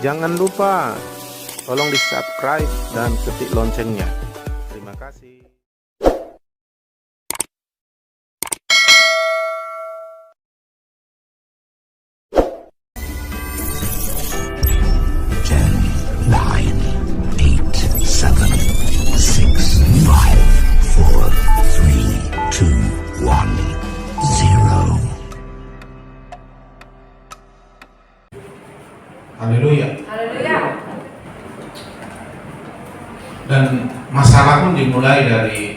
Jangan lupa tolong di subscribe dan ketik loncengnya. Terima kasih. Haleluya. Haleluya. Dan masalah pun dimulai dari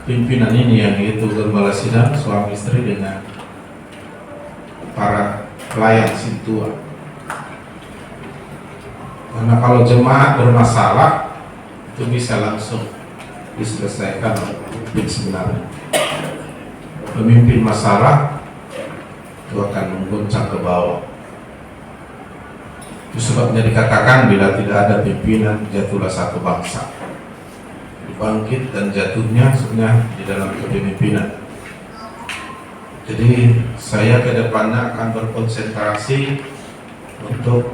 pimpinan ini, yang yaitu gembala sidang suami istri dengan para pelayan sintua. Karena kalau jemaat bermasalah itu bisa langsung diselesaikan oleh pemimpin sebenarnya. Pemimpin masalah itu akan mengguncang ke bawah. Itu sebabnya dikatakan bila tidak ada pimpinan jatuhlah satu bangsa. Bangkit dan jatuhnya sebenarnya di dalam kepemimpinan. Jadi saya ke depannya akan berkonsentrasi untuk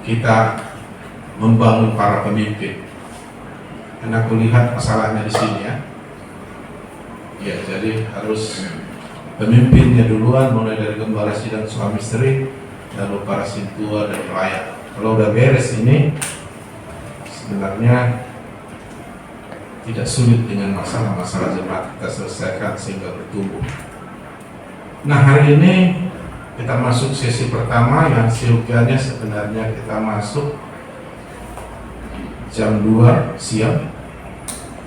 kita membangun para pemimpin. Karena aku lihat masalahnya di sini ya. Ya, jadi harus pemimpinnya duluan, mulai dari gembala sidang suami istri, lalu para sintua dan pelayan. Kalau udah beres ini, sebenarnya tidak sulit dengan masalah-masalah jemaat kita selesaikan sehingga bertumbuh. Nah, hari ini kita masuk sesi pertama yang seyogianya sebenarnya kita masuk jam 2 siang.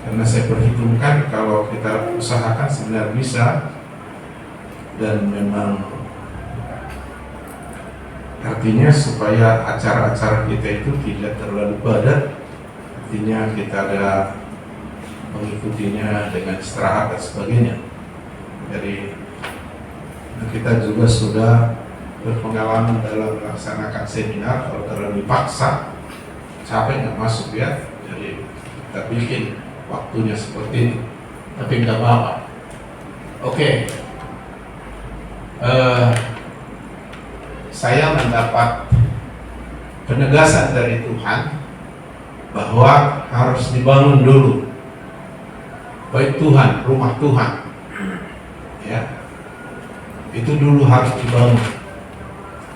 Karena saya perhitungkan kalau kita usahakan sebenarnya bisa, dan memang artinya supaya acara-acara kita itu tidak terlalu padat, artinya kita ada mengikutinya dengan istirahat dan sebagainya. Jadi kita juga sudah berpengalaman dalam melaksanakan seminar. Kalau terlalu dipaksa, capek nggak masuk ya. Jadi kita bikin waktunya seperti itu, tapi nggak apa-apa. Oke. Saya mendapat penegasan dari Tuhan bahwa harus dibangun dulu bait Tuhan, rumah Tuhan, ya, itu dulu harus dibangun.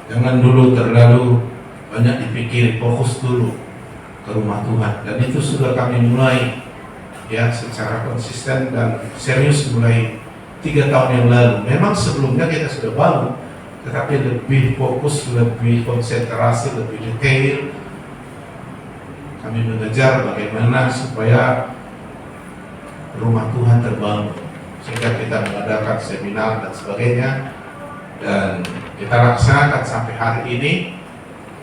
Jangan dulu terlalu banyak dipikir, fokus dulu ke rumah Tuhan. Dan itu sudah kami mulai ya secara konsisten dan serius mulai 3 tahun yang lalu. Memang sebelumnya kita sudah bangun, tetapi lebih fokus, lebih konsentrasi, lebih detail. Kami mengejar bagaimana supaya rumah Tuhan terbangun, sehingga kita mengadakan seminar dan sebagainya, dan kita laksanakan sampai hari ini.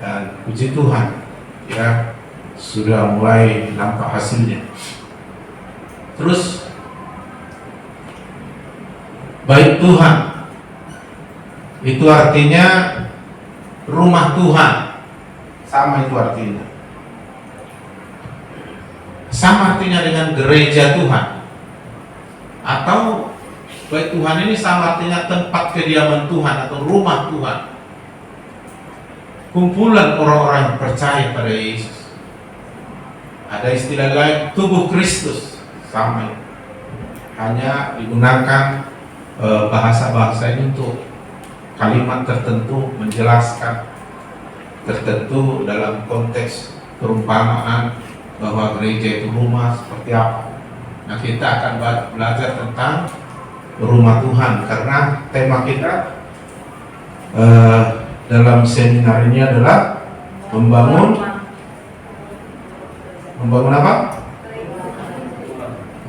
Dan puji Tuhan ya, sudah mulai nampak hasilnya. Terus bait Tuhan itu artinya rumah Tuhan, sama itu artinya. Sama artinya dengan gereja Tuhan. Atau bait Tuhan ini sama artinya tempat kediaman Tuhan atau rumah Tuhan. Kumpulan orang-orang yang percaya pada Yesus. Ada istilah lain, tubuh Kristus, sama. Hanya digunakan bahasa-bahasa ini untuk kalimat tertentu, menjelaskan tertentu dalam konteks perumpamaan bahwa gereja itu rumah seperti apa. Nah, kita akan belajar tentang rumah Tuhan, karena tema kita dalam seminar ini adalah membangun apa?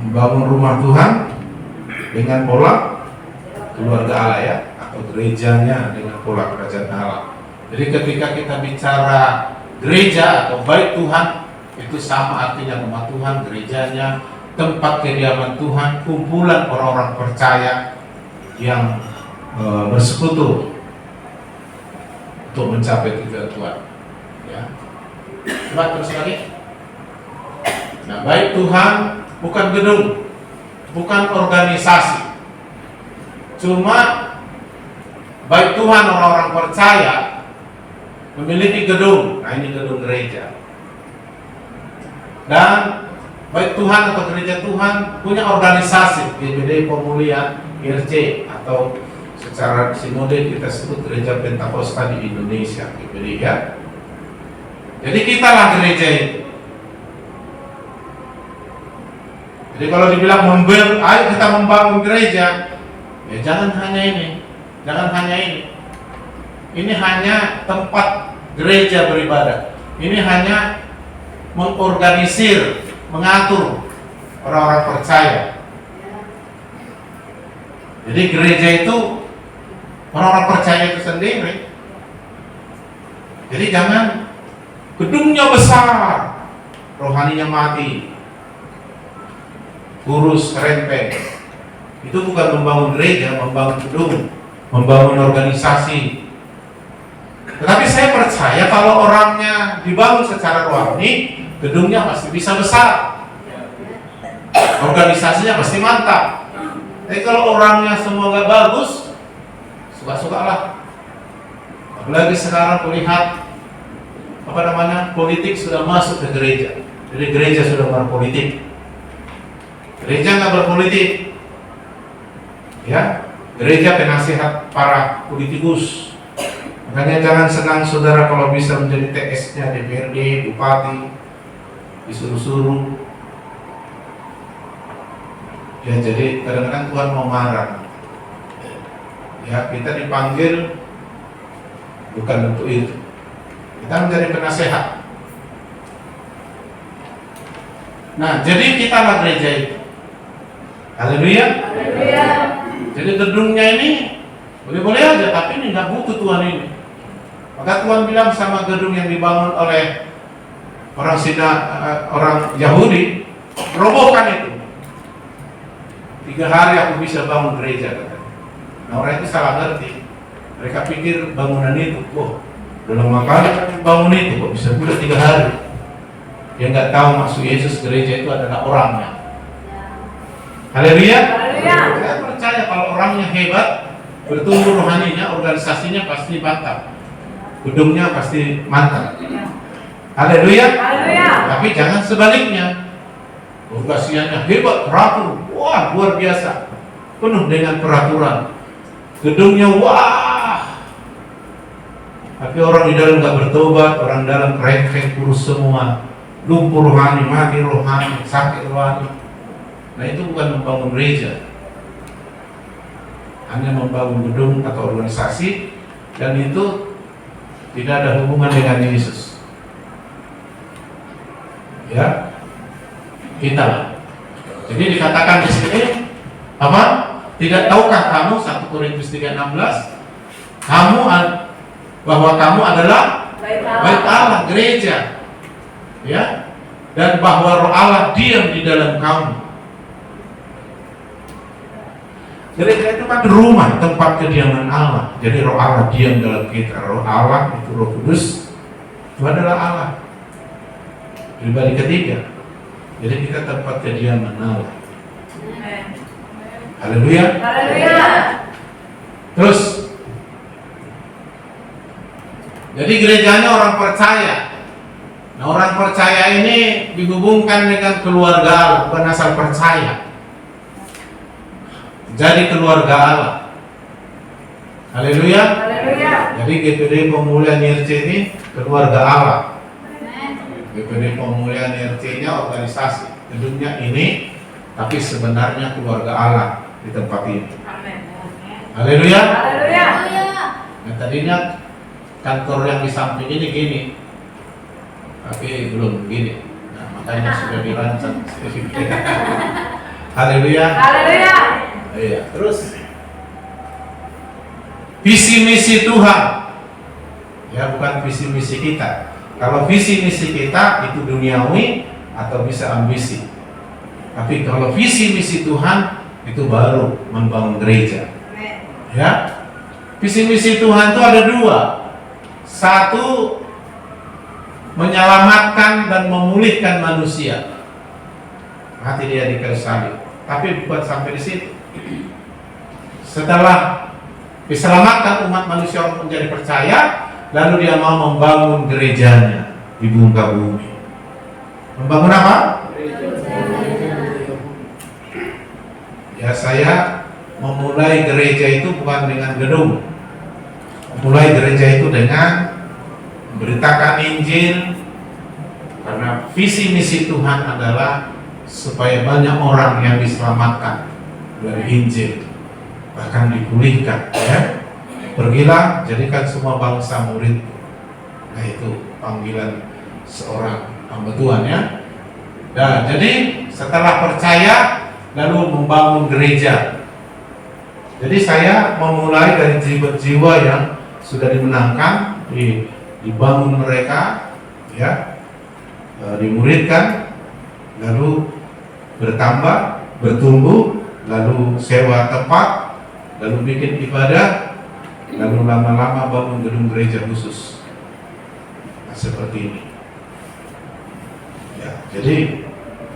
Membangun rumah Tuhan dengan pola keluarga Allah ya, atau gerejanya dengan pola kerajaan Allah. Jadi ketika kita bicara gereja atau bait Tuhan, itu sama artinya rumah Tuhan, gerejanya, tempat kediaman Tuhan, kumpulan orang-orang percaya yang bersekutu untuk mencapai tujuan Tuhan. Ya. Coba terus lagi. Nah, bait Tuhan bukan gedung, bukan organisasi. Cuma bait Tuhan orang-orang percaya memiliki gedung. Nah, ini gedung gereja. Dan baik Tuhan atau gereja Tuhan punya organisasi, GBD Pemulihan IRC, atau secara sinode kita sebut Gereja Pentakosta di Indonesia, GBD ya. Jadi kita lah gereja itu. Jadi kalau dibilang ayo kita membangun gereja, ya jangan hanya ini, jangan hanya ini. Ini hanya tempat gereja beribadah. Ini hanya mengorganisir, mengatur orang-orang percaya. Jadi gereja itu orang-orang percaya itu sendiri. Jadi jangan gedungnya besar, rohaninya mati, kurus, kerempeng. Itu bukan membangun gereja, membangun gedung, membangun organisasi. Tetapi saya percaya kalau orangnya dibangun secara rohani, gedungnya pasti bisa besar, organisasinya pasti mantap. Tapi kalau orangnya semua gak bagus, suka-sukalah. Apalagi sekarang melihat politik sudah masuk ke gereja. Jadi gereja sudah berpolitik. Gereja nggak berpolitik, ya. Gereja penasihat para politikus. Makanya jangan senang saudara kalau bisa menjadi TS-nya DPRD, bupati, disuruh-suruh. Ya, jadi kadang-kadang Tuhan mau marah. Ya, kita dipanggil bukan untuk itu. Kita menjadi penasehat. Nah, jadi kita lah gereja itu. Haleluya. Jadi gedungnya ini boleh-boleh aja, tapi ini nggak butuh Tuhan ini. Maka Tuhan bilang sama gedung yang dibangun oleh orang Yahudi, robohkan itu. 3 hari aku bisa bangun gereja, katanya. Nah, orang itu salah ngerti. Mereka pikir bangunan itu, dalam makanya bangun itu kok bisa pula 3 hari. Dia nggak tahu maksud Yesus gereja itu adalah orangnya. Haleluya. Saya percaya kalau orangnya hebat, bertumbuh rohaninya, organisasinya pasti mantap, gedungnya pasti mantap. Haleluya. Tapi jangan sebaliknya. Organisasinya hebat, teratur, wah luar biasa, penuh dengan peraturan. Gedungnya wah, tapi orang di dalam nggak bertobat, orang dalam kerengkeng kurus semua, lumpuh rohani, mati rohani, sakit rohani. Nah, itu bukan membangun gereja, hanya membangun gedung atau organisasi, dan itu tidak ada hubungan dengan Yesus. Ya, kita lah. Jadi dikatakan di sini apa? Tidak tahukah kamu, 1 Korintus 3:16, bahwa kamu adalah bait Allah, gereja, ya, dan bahwa Roh Allah diam di dalam kamu. Gereja itu kan rumah, tempat kediaman Allah. Jadi Roh Allah diam dalam kita. Roh Allah itu Roh Kudus, itu adalah Allah, pribadi ketiga. Jadi kita tempat kediaman Allah. Haleluya. Terus, jadi gerejanya orang percaya. Nah, orang percaya ini dihubungkan dengan keluarga Allah, bukan asal percaya. Jadi keluarga Allah. Haleluya. Jadi GPD Pemulihan IRC ini keluarga Allah. GPD Pemulihan IRC-nya organisasi, gedungnya ini, tapi sebenarnya keluarga Allah di tempat ini. Haleluya. Nah, tadinya kantor yang di samping ini gini, tapi belum begini. Nah, makanya sudah dirancang. Haleluya. Iya, terus visi misi Tuhan, ya, bukan visi misi kita. Kalau visi misi kita itu duniawi atau bisa ambisi. Tapi kalau visi misi Tuhan itu baru membangun gereja. Ya, visi misi Tuhan itu ada 2. Satu, menyelamatkan dan memulihkan manusia. Mati dia di kayu salib. Tapi bukan sampai di situ. Setelah diselamatkan umat manusia menjadi percaya, lalu dia mau membangun gerejanya di muka bumi. Membangun apa? Ya, saya memulai gereja itu bukan dengan gedung. Memulai gereja itu dengan memberitakan Injil, karena visi misi Tuhan adalah supaya banyak orang yang diselamatkan dari Injil, bahkan dipulihkan. Ya, pergilah jadikan semua bangsa murid. Nah, itu panggilan seorang hamba Tuhan, ya. Nah, jadi setelah percaya lalu membangun gereja. Jadi saya memulai dari jiwa-jiwa yang sudah dimenangkan, dibangun mereka, ya, dimuridkan, lalu bertambah, bertumbuh, lalu sewa tempat, lalu bikin ibadah, lalu lama-lama bangun gedung gereja khusus. Nah, seperti ini. Ya, jadi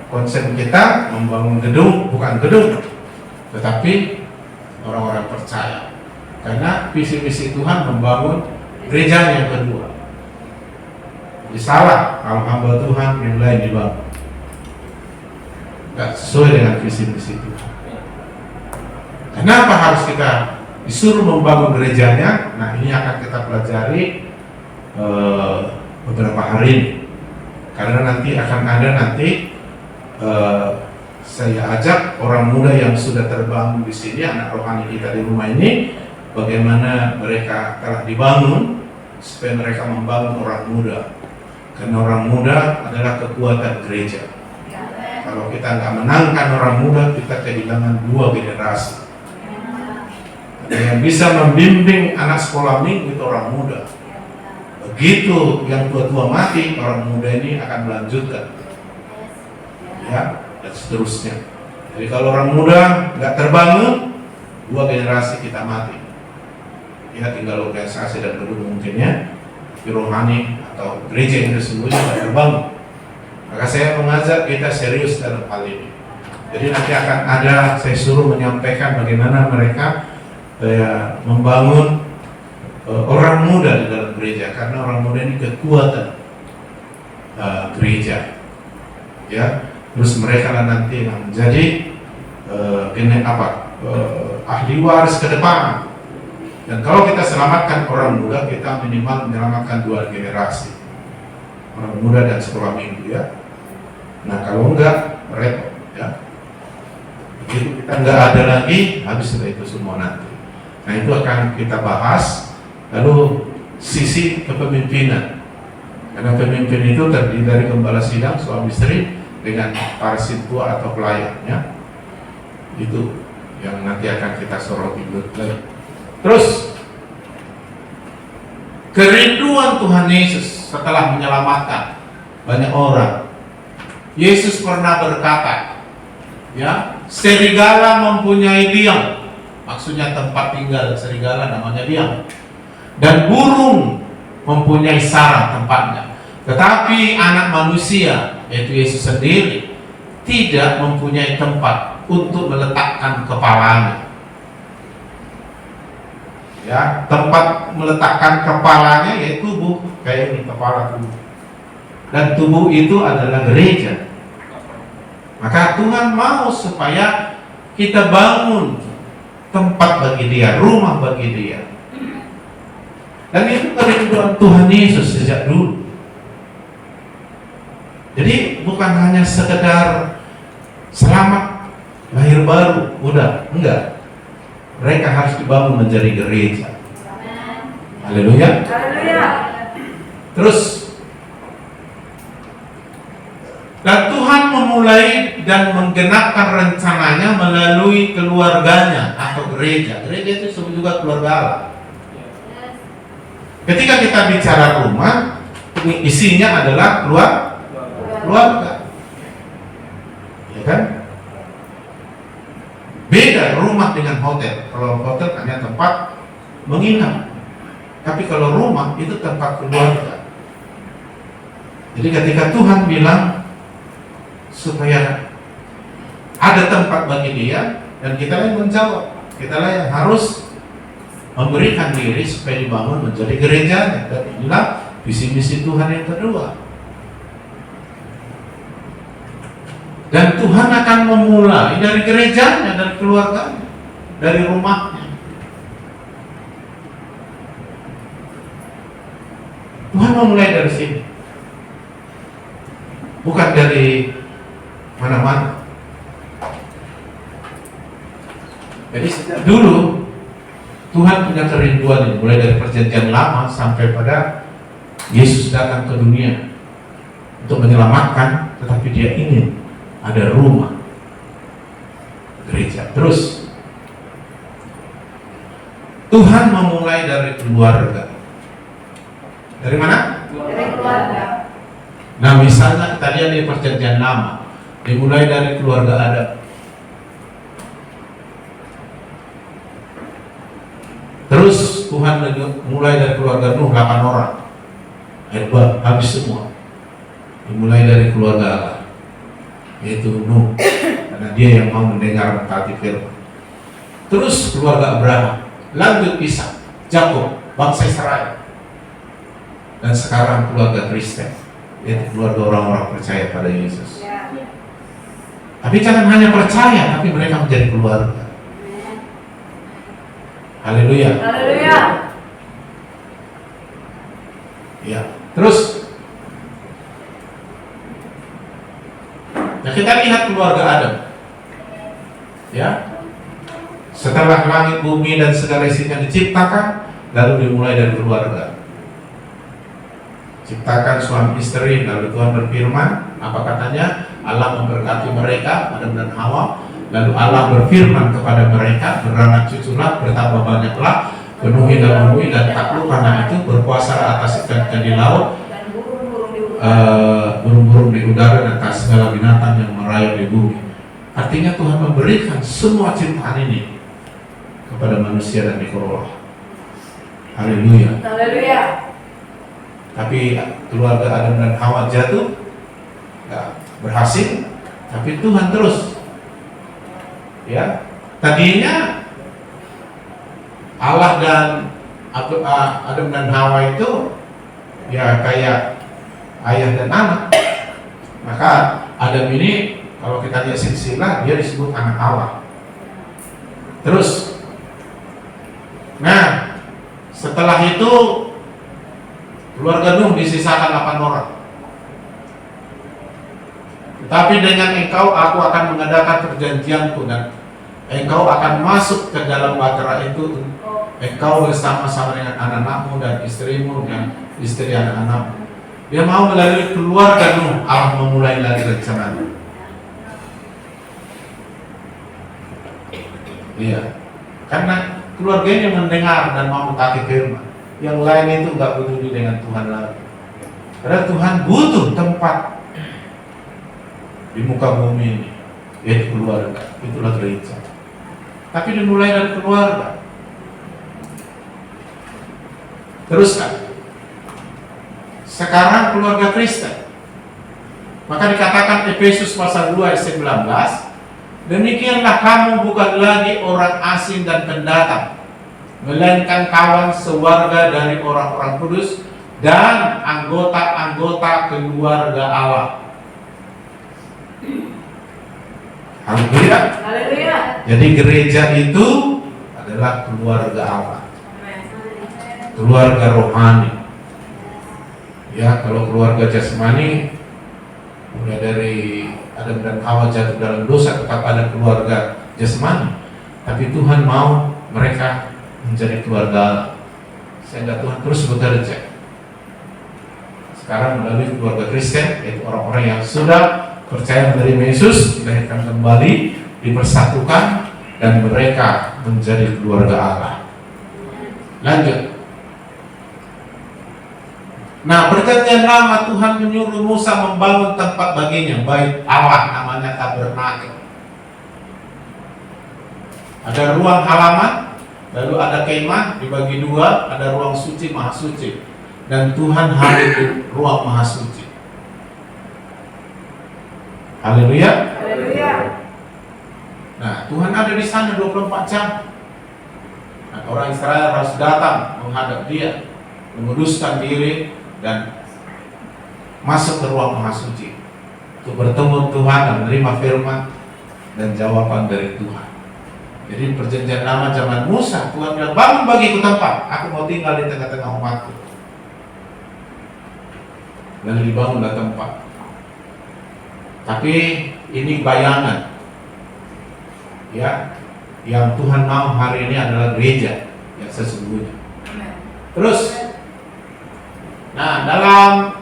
konsep kita membangun gedung bukan gedung, tetapi orang-orang percaya. Karena visi misi Tuhan membangun gereja yang kedua. Jadi salah kalau hamba Tuhan yang lain dibangun, nggak sesuai dengan visi misi Tuhan. Kenapa harus kita disuruh membangun gerejanya? Nah, ini akan kita pelajari beberapa hari ini. Karena nanti akan ada saya ajak orang muda yang sudah terbangun di sini, anak rohani kita di rumah ini, bagaimana mereka telah dibangun supaya mereka membangun orang muda. Karena orang muda adalah kekuatan gereja. Kalau kita nggak menangkan orang muda, kita kehilangan 2 generasi. Ada yang bisa membimbing anak sekolah minggu itu orang muda. Begitu yang tua-tua mati, orang muda ini akan melanjutkan, ya, dan seterusnya. Jadi kalau orang muda nggak terbangun, 2 generasi kita mati. Ya, tinggal organisasi dan gedung mungkinnya, tapi rohani atau gereja yang sesungguhnya nggak terbangun. Maka saya mengajak kita serius dalam hal ini. Jadi nanti akan ada, saya suruh menyampaikan bagaimana mereka membangun orang muda di dalam gereja, karena orang muda ini kekuatan gereja. Ya, terus mereka lah nanti yang menjadi ahli waris ke depan. Dan kalau kita selamatkan orang muda, kita minimal menyelamatkan 2 generasi, orang muda dan sekolah minggu, ya. Nah, kalau enggak, repot, ya. Begitu kita enggak ada lagi, habis sudah itu semua nanti. Nah, itu akan kita bahas. Lalu sisi kepemimpinan, karena pemimpin itu terdiri dari gembala sidang, suami istri, dengan para sintua atau pelayannya. Itu yang nanti akan kita soroti. Terus kerinduan Tuhan Yesus setelah menyelamatkan banyak orang. Yesus pernah berkata, ya, serigala mempunyai biang, maksudnya tempat tinggal serigala namanya biang, dan burung mempunyai sarang tempatnya. Tetapi anak manusia, yaitu Yesus sendiri, tidak mempunyai tempat untuk meletakkan kepalanya. Ya, tempat meletakkan kepalanya yaitu tubuh, kayak ini kepala tubuh. Dan tubuh itu adalah gereja. Maka Tuhan mau supaya kita bangun tempat bagi Dia, rumah bagi Dia. Dan itu kerinduan Tuhan Yesus sejak dulu. Jadi bukan hanya sekedar selamat, lahir baru, udah, enggak. Mereka harus dibangun menjadi gereja. Haleluya. Terus, dan Tuhan memulai dan menggenapkan rencananya melalui keluarganya atau gereja. Gereja itu juga keluarga Allah. Ketika kita bicara rumah, isinya adalah keluarga. Ya kan? Beda rumah dengan hotel. Kalau hotel hanya tempat menginap, tapi kalau rumah itu tempat keluarga. Jadi ketika Tuhan bilang supaya ada tempat bagi Dia, dan kita yang menjawab, kita lah yang harus memberikan diri supaya dibangun menjadi gerejanya. Dan inilah visi misi Tuhan yang kedua. Dan Tuhan akan memulai dari gerejanya, dari keluarganya, dari rumahnya. Tuhan memulai dari sini, bukan dari mana-mana. Jadi dulu Tuhan punya kerinduan mulai dari perjanjian lama sampai pada Yesus datang ke dunia untuk menyelamatkan, tetapi Dia ingin ada rumah gereja. Terus Tuhan memulai dari keluarga. Dari mana? Dari keluarga. Nah, misalnya kita lihat di perjanjian lama, dimulai dari keluarga Adam. Terus Tuhan mulai dari keluarga Nuh 8 orang. Hebat, habis semua. Dimulai dari keluarga Allah, yaitu Nuh, karena dia yang mau mendengar mentaati firman. Terus keluarga Abraham, lanjut Ishak, Yakub, bangsa Israel, dan sekarang keluarga Kristen, yaitu keluarga orang-orang percaya pada Yesus. Ya. Tapi jangan hanya percaya, tapi mereka menjadi keluarga. Haleluya. Haleluya. Ya, terus nah, kita lihat keluarga Adam. Ya, setelah langit, bumi, dan segala isinya diciptakan, lalu dimulai dari keluarga. Ciptakan suami istri, lalu Tuhan berfirman, apa katanya? Allah memberkati mereka, Adam dan Hawa. Lalu Allah berfirman kepada mereka, beranak cuculah, bertambah banyaklah, penuhi dan bumi dan taklukkanlah itu, berkuasa atas ikan-ikan di laut, Dan burung-burung burung-burung di udara, dan atas segala binatang yang merayap di bumi. Artinya Tuhan memberikan semua ciptaan ini kepada manusia dan dikelola. Haleluya. Haleluya. Tapi keluarga Adam dan Hawa jatuh, nggak berhasil. Tapi Tuhan terus, ya, tadinya Allah dan Adam dan Hawa itu ya kayak ayah dan anak. Maka Adam ini kalau kita lihat silsilah, dia disebut anak Allah. Terus, nah setelah itu keluarga Nuh disisakan 8 orang. Tetapi dengan engkau aku akan mengadakan perjanjianku, dan engkau akan masuk ke dalam bahtera itu, engkau bersama-sama dengan anak-anakmu dan istrimu dan istri anak-anakmu. Dia mau melalui keluarga Nuh Allah memulai lagi rencananya. Iya, karena keluarganya mendengar dan mau mentaati firman. Yang lain itu nggak peduli dengan Tuhan lagi. Karena Tuhan butuh tempat di muka bumi ini, yaitu keluarga. Itulah gereja. Tapi dimulai dari keluarga. Terus kan, sekarang keluarga Kristen. Maka dikatakan Efesus pasal 2 ayat 19, demikianlah kamu bukan lagi orang asing dan pendatang, melainkan kawan sewarga dari orang-orang kudus dan anggota-anggota keluarga Allah. Haleluya. Haleluya. Jadi gereja itu adalah keluarga Allah, keluarga rohani. Ya, kalau keluarga jasmani mulai dari Adam dan Hawa jatuh dalam dosa, tetap ada keluarga jasmani. Tapi Tuhan mau mereka menjadi keluarga Allah, sehingga Tuhan terus bekerja. Sekarang melalui keluarga Kristen, yaitu orang-orang yang sudah percaya menerima Yesus, dilahirkan kembali, dipersatukan, dan mereka menjadi keluarga Allah. Lanjut. Nah, perjanjian lama Tuhan menyuruh Musa membangun tempat baginya, bait Allah, namanya tabernakel. Ada ruang halaman, lalu ada kemah dibagi dua, ada ruang suci, maha suci, dan Tuhan hadir di ruang maha suci. Haleluya. Haleluya. Nah, Tuhan ada di sana 24 jam. Dan orang Israel harus datang menghadap dia, menguduskan diri dan masuk ke ruang maha suci untuk bertemu Tuhan dan menerima firman dan jawaban dari Tuhan. Jadi perjanjian lama zaman Musa, Tuhan bilang, bangun bagiku tempat, aku mau tinggal di tengah-tengah umatku. Lalu dibangunlah tempat. Tapi ini bayangan, ya, yang Tuhan mau hari ini adalah gereja yang sesungguhnya. Terus, nah dalam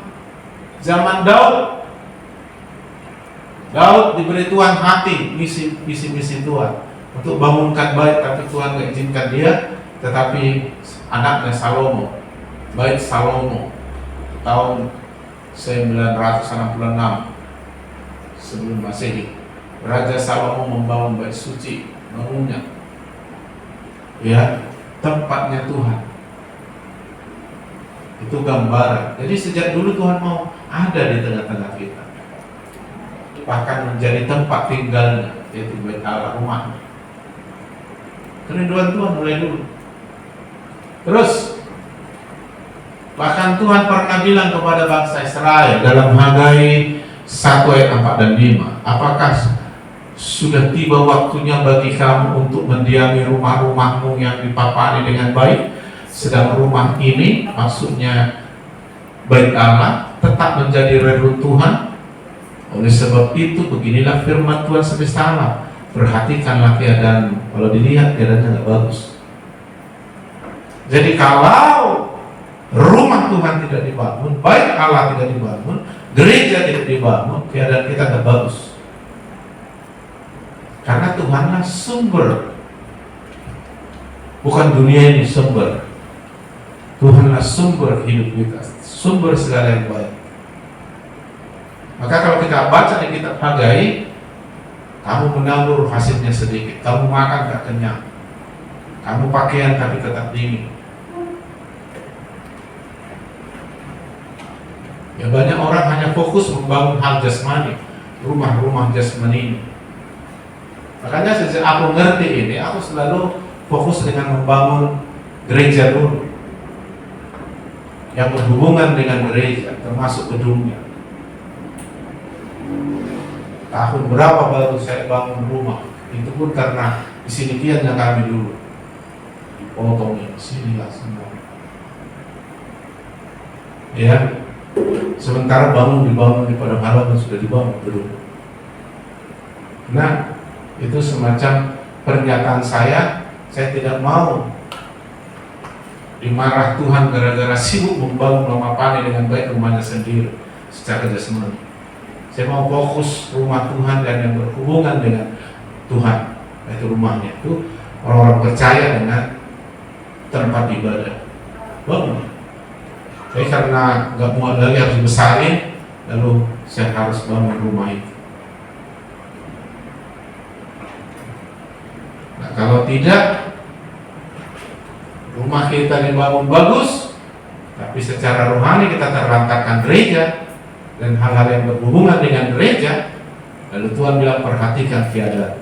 zaman Daud diberi Tuhan hati, misi Tuhan untuk bangunkan bait, tapi Tuhan tidak izinkan dia. Tetapi anaknya Salomo, bait Salomo tahun 966 sebelum Masehi, Raja Salomo membangun bait suci, bangunnya, ya, tempatnya Tuhan. Itu gambaran. Jadi sejak dulu Tuhan mau ada di tengah-tengah kita, bahkan menjadi tempat tinggalnya, yaitu bait Allah, rumahnya. Kerinduan Tuhan mulai dulu. Terus bahkan Tuhan pernah bilang kepada bangsa Israel dalam Hagai 1 ayat 4 dan 5, apakah sudah tiba waktunya bagi kamu untuk mendiami rumah-rumahmu yang dipapani dengan baik, sedang rumah ini, maksudnya bait Allah, tetap menjadi reruntuhan? Oleh sebab itu beginilah firman Tuhan semesta alam, perhatikanlah keadaan, kalau dilihat keadaannya nggak bagus. Jadi kalau rumah Tuhan tidak dibangun, bait Allah tidak dibangun, gereja tidak dibangun, keadaan kita nggak bagus. Karena Tuhanlah sumber, bukan dunia ini sumber. Tuhanlah sumber hidup kita, sumber segala yang baik. Maka kalau kita baca di kitab Hagai, kamu menabur hasilnya sedikit, kamu makan gak kenyang, kamu pakaian tapi tetap dingin. Ya banyak orang hanya fokus membangun hal jasmani, rumah-rumah jasmani ini. Makanya sejak aku ngerti ini, aku selalu fokus dengan membangun gereja dulu, yang berhubungan dengan gereja, termasuk gedungnya. Tahun berapa baru saya bangun rumah, itu pun karena di sini kiannya kami dulu dipotongin, sinilah semua. Ya, sementara dibangun di padang halaman sudah dibangun belum. Nah, itu semacam pernyataan saya tidak mau dimarah Tuhan gara-gara sibuk membangun rumah pani dengan baik rumahnya sendiri secara jasmani. Saya mau fokus rumah Tuhan dan yang berhubungan dengan Tuhan, yaitu rumahnya itu orang-orang percaya dengan tempat ibadah. Bangun. Jadi karena nggak muat lagi harus dibesarin, lalu saya harus bangun rumah itu. Nah kalau tidak, rumah kita dibangun bagus, tapi secara rohani kita terlantarkan gereja dan hal-hal yang berhubungan dengan gereja, lalu Tuhan bilang perhatikan keadaan.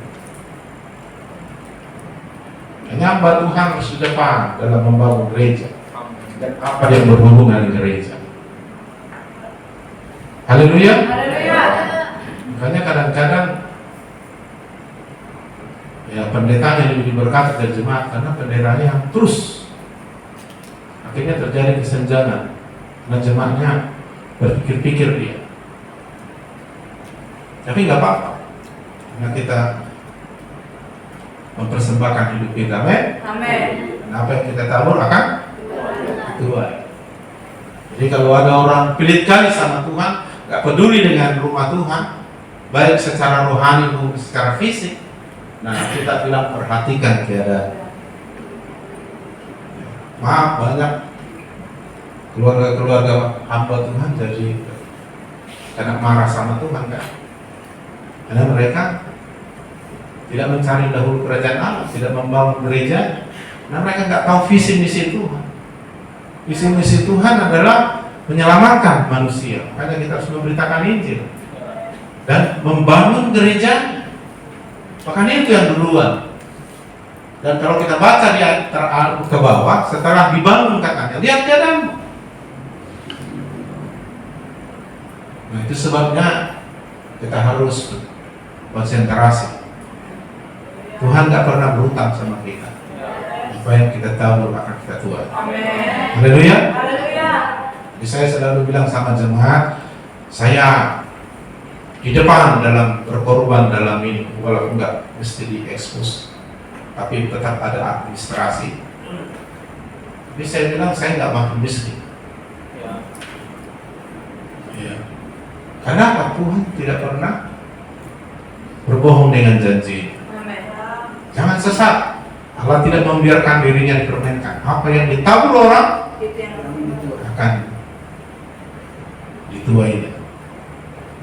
Hamba Tuhan harus di depan dalam membangun gereja dan apa yang berhubungan dengan gereja. Haleluya. Haleluya. Makanya kadang-kadang ya pendetanya lebih diberkati dari jemaat karena penderanya yang terus, akhirnya terjadi kesenjangan karena jemaatnya berpikir-pikir dia. Tapi nggak apa-apa, karena kita mempersembahkan hidup kita, amin. Amin. Dan apa yang kita tabur akan Tuhan. Jadi kalau ada orang pelit kali sama Tuhan, nggak peduli dengan rumah Tuhan, baik secara rohani maupun secara fisik, nah kita bilang perhatikan keadaan. Maaf, banyak keluarga-keluarga hamba Tuhan jadi karena marah sama Tuhan kan, karena mereka tidak mencari dahulu kerajaan Allah, tidak membangun gereja, karena mereka nggak tahu visi misi Tuhan. Visi misi Tuhan adalah menyelamatkan manusia, makanya kita harus memberitakan Injil dan membangun gereja. Makanya itu yang duluan. Dan kalau kita baca di ke bawah, setelah dibangun katanya, lihat keadaanmu. Nah, itu sebabnya kita harus konsentrasi. Tuhan gak pernah berutang sama kita. Apa yang kita tahu akan kita tuai. Amin. Haleluya. Haleluya. Jadi saya selalu bilang sama jemaat, saya di depan dalam berkorban dalam ini, walaupun nggak mesti diekspos, tapi tetap ada administrasi. Jadi saya bilang saya nggak makin miskin. Ya. Karena Tuhan tidak pernah berbohong dengan janji. Amin. Jangan sesat. Allah tidak membiarkan dirinya dipermainkan. Apa yang ditabur orang Itu yang akan dituainya.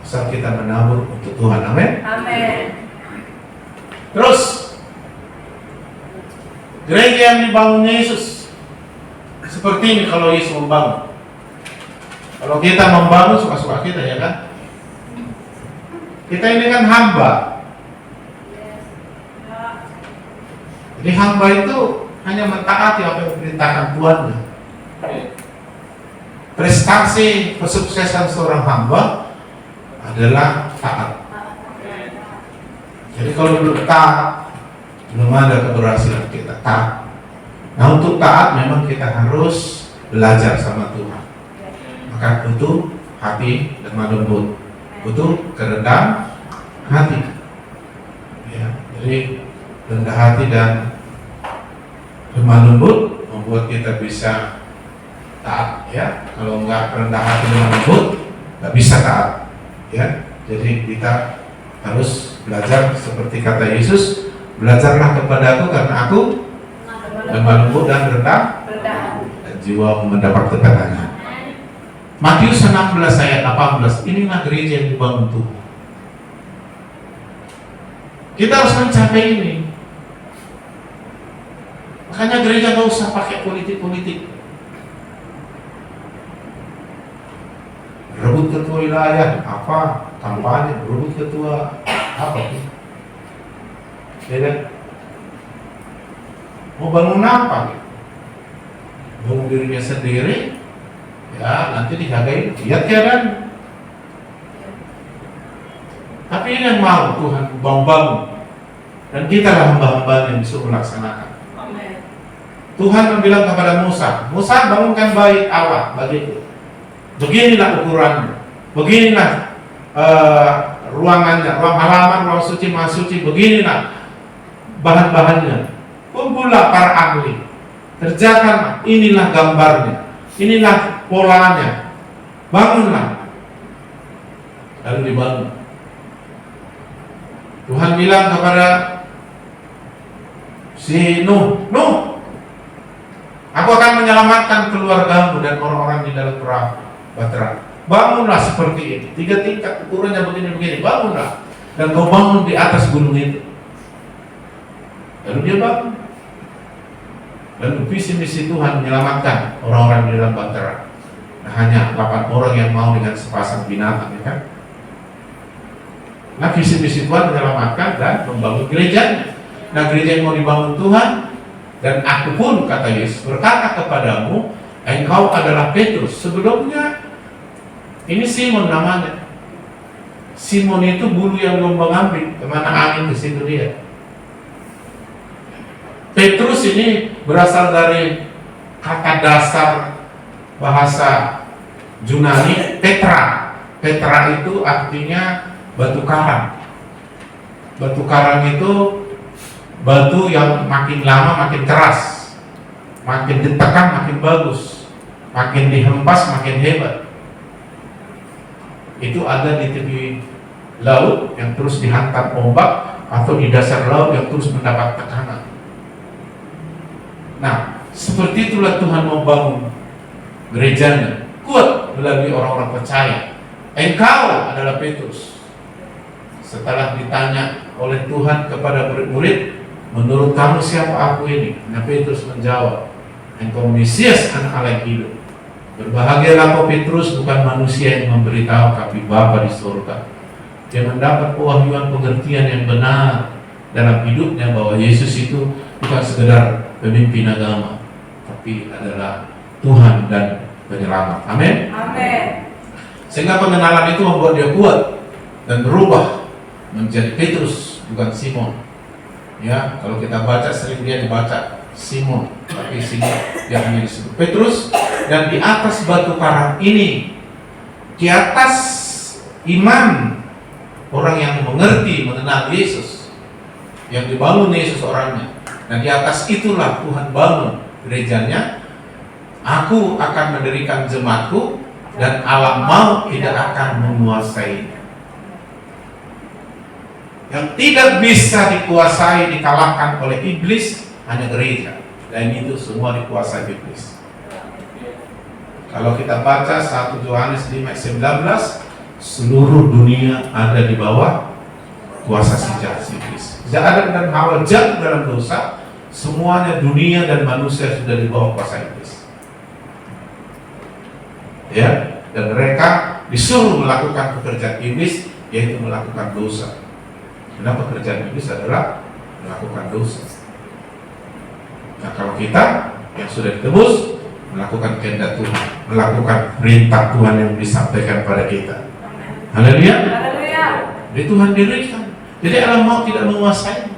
Asal kita menabur untuk Tuhan. Amin. Amin. Terus gereja yang dibangun Yesus seperti ini kalau Yesus membangun. Kalau kita membangun suka-suka kita, ya kan? Kita ini kan hamba. Jadi hamba itu hanya mentaati apa yang diperintahkan Tuhannya. Prestasi kesuksesan seorang hamba adalah taat. Jadi kalau belum taat, belum ada keberhasilan kita. Taat. Nah, untuk taat memang kita harus belajar sama Tuhan. Maka butuh hati lemah lembut, butuh kerendahan hati. Ya, jadi rendah hati dan lemah lembut membuat kita bisa taat. Ya, kalau nggak rendah hati lemah lembut, nggak bisa taat. Ya, jadi kita harus belajar seperti kata Yesus, belajarlah kepadaku karena aku lemah lembut dan rendah dan jiwa mendapat ketenangan. Matius 16 ayat 18, inilah gereja yang dibangun Tuhan. Kita harus mencapai ini. Makanya gereja gak usah pakai politik-politik. Rebut ketua wilayah, apa? Kampanye, rebut ketua apa? Ya kan? Mau bangun apa? Bangun dirinya sendiri, ya nanti dijagain, lihat keadaan. Tapi ini yang mau Tuhan bangun, dan kita lah hamba-hamba yang disuruh melaksanakan. Amin. Tuhan bilang kepada Musa, Musa bangunkan bait Allah bagiku. Beginilah ukurannya, beginilah ruangannya, ruang halaman, ruang suci, maha suci, beginilah bahan-bahannya. Kumpullah para ahli, kerjakan, inilah gambarnya, inilah polanya, bangunlah. Lalu dibangun. Tuhan bilang kepada si Nuh, aku akan menyelamatkan keluargamu dan orang-orang di dalam perahu bahtera. Bangunlah seperti ini, 3 tingkat ukurannya begini-begini, bangunlah. Dan kau bangun di atas gunung itu. Lalu dia bangun. Dan visi misi Tuhan menyelamatkan orang-orang di dalam bahtera. Nah, hanya 8 orang yang mau dengan sepasang binatang, ya kan? Nah, visi misi Tuhan menyelamatkan dan membangun gerejanya. Nah, gereja yang mau dibangun Tuhan, dan aku pun, kata Yesus, berkata kepadamu, engkau adalah Petrus. Sebelumnya ini Simon namanya. Simon itu bulu yang gombang-ambing, kemana angin ke situ dia. Petrus ini berasal dari kata dasar bahasa Yunani Petra. Petra itu artinya batu karang. Batu karang itu batu yang makin lama makin keras, makin ditekan makin bagus, makin dihempas makin hebat. Itu ada di tepi laut yang terus dihantam ombak, atau di dasar laut yang terus mendapat tekanan. Nah, seperti itulah Tuhan membangun gerejanya, kuat melalui orang-orang percaya. Engkau adalah Petrus. Setelah ditanya oleh Tuhan kepada murid-murid, menurut kamu siapa aku ini? Nah, Petrus menjawab, engkau Mesias, anak Allah yang hidup. Berbahagialah kau Petrus, bukan manusia yang memberitahu, tapi Bapa di surga. Dia mendapat pewahyuan pengertian yang benar dalam hidupnya bahwa Yesus itu bukan sekedar pemimpin agama, tapi adalah Tuhan dan penyelamat. Amin. Amin. Sehingga pengenalan itu membuat dia kuat dan berubah menjadi Petrus, bukan Simon. Ya, kalau kita baca sering dia dibaca Simon, tapi sini dia hanya disebut Petrus. Dan di atas batu karang ini, di atas iman orang yang mengerti, mengenal Yesus, yang dibangun Yesus orangnya, dan di atas itulah Tuhan bangun gerejanya. Aku akan mendirikan jemaatku dan alam maut tidak akan menguasainya. Yang tidak bisa dikuasai, dikalahkan oleh iblis hanya gereja, dan itu semua dikuasai iblis. Kalau kita baca 1 Yohanes 5:19, seluruh dunia ada di bawah kuasa si jahat iblis. Adam dan Hawa jatuh dalam dosa, semuanya dunia dan manusia sudah di bawah kuasa iblis. Ya, dan mereka disuruh melakukan pekerjaan iblis, yaitu melakukan dosa. Karena pekerjaan iblis adalah melakukan dosa. Nah, kalau kita yang sudah ditebus, melakukan kehendak Tuhan, melakukan perintah Tuhan yang disampaikan pada kita. Haleluya. Haleluya. Jadi Tuhan dirikan. Jadi alam maut tidak menguasai.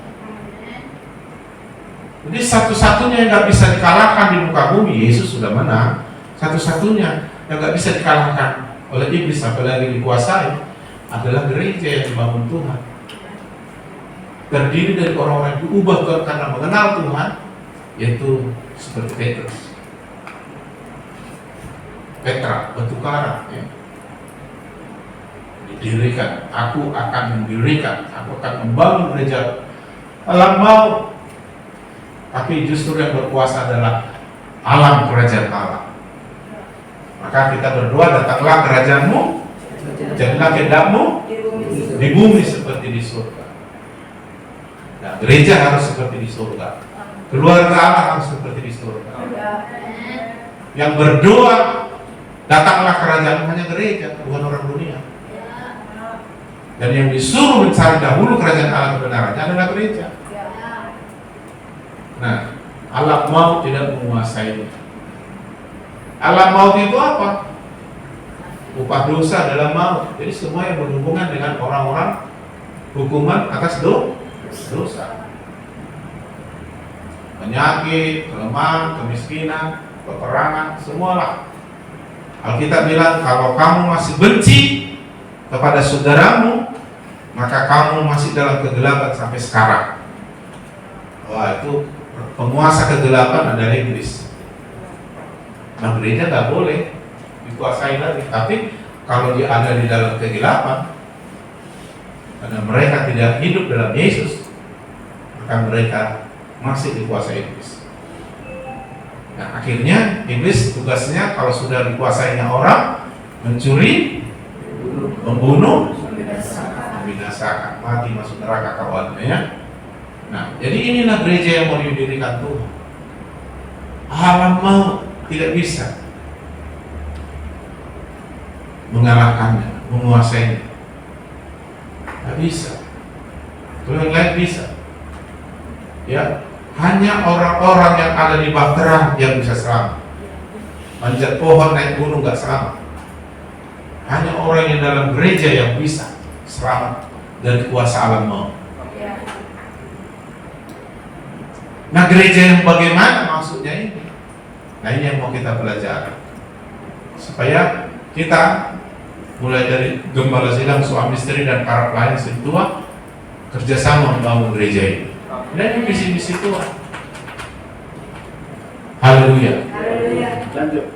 Jadi satu-satunya yang nggak bisa dikalahkan di muka bumi, Yesus sudah menang. Satu-satunya yang nggak bisa dikalahkan oleh iblis, apalagi dikuasai, adalah gereja yang dibangun Tuhan. Terdiri dari orang-orang yang diubah Tuhan karena mengenal Tuhan, yaitu seperti Petra, batu karang, ya. Didirikan, aku akan mendirikan, aku akan membangun gereja. Alam maut, tapi justru yang berkuasa adalah alam kerajaan Allah. Maka kita berdoa, datanglah kerajaanmu, jadilah kehendakmu di bumi seperti di surga. Nah, gereja harus seperti di surga, keluarga Allah harus seperti di surga. Yang berdoa, datanglah kerajaan, hanya gereja, bukan orang dunia. Dan yang disuruh mencari dahulu kerajaan Allah kebenarannya adalah gereja. Nah, alam maut tidak menguasainya. Alam maut itu apa? Upah dosa adalah maut. Jadi semua yang berhubungan dengan orang-orang, hukuman atas dosa. Penyakit, kelemahan, kemiskinan, peperangan, semualah. Alkitab bilang, kalau kamu masih benci kepada saudaramu, maka kamu masih dalam kegelapan sampai sekarang. Wah, itu penguasa kegelapan adalah iblis. Nah, gereja nggak boleh dikuasai lagi. Tapi kalau dia ada di dalam kegelapan, karena mereka tidak hidup dalam Yesus, maka mereka masih dikuasai iblis. Nah, akhirnya iblis tugasnya kalau sudah dikuasainya orang, mencuri, membunuh, membinasakan, mati, masuk neraka kawannya, ya. Nah, jadi inilah gereja yang mau didirikan Tuhan. Alam maut tidak bisa mengalahkannya, menguasainya. Tidak bisa. Kalau yang lain bisa. Ya, hanya orang-orang yang ada di bahtera yang bisa selamat. Manjat pohon, naik gunung nggak selamat. Hanya orang yang dalam gereja yang bisa selamat dari kuasa alam maut. Nah, gereja yang bagaimana maksudnya ini? Nah, ini yang mau kita pelajari, supaya kita mulai dari gembala sidang, suami istri dan para pelayan tua kerjasama membangun gereja ini. Dan ini misi-misi Tuhan. Haleluya. Haleluya. Lanjut.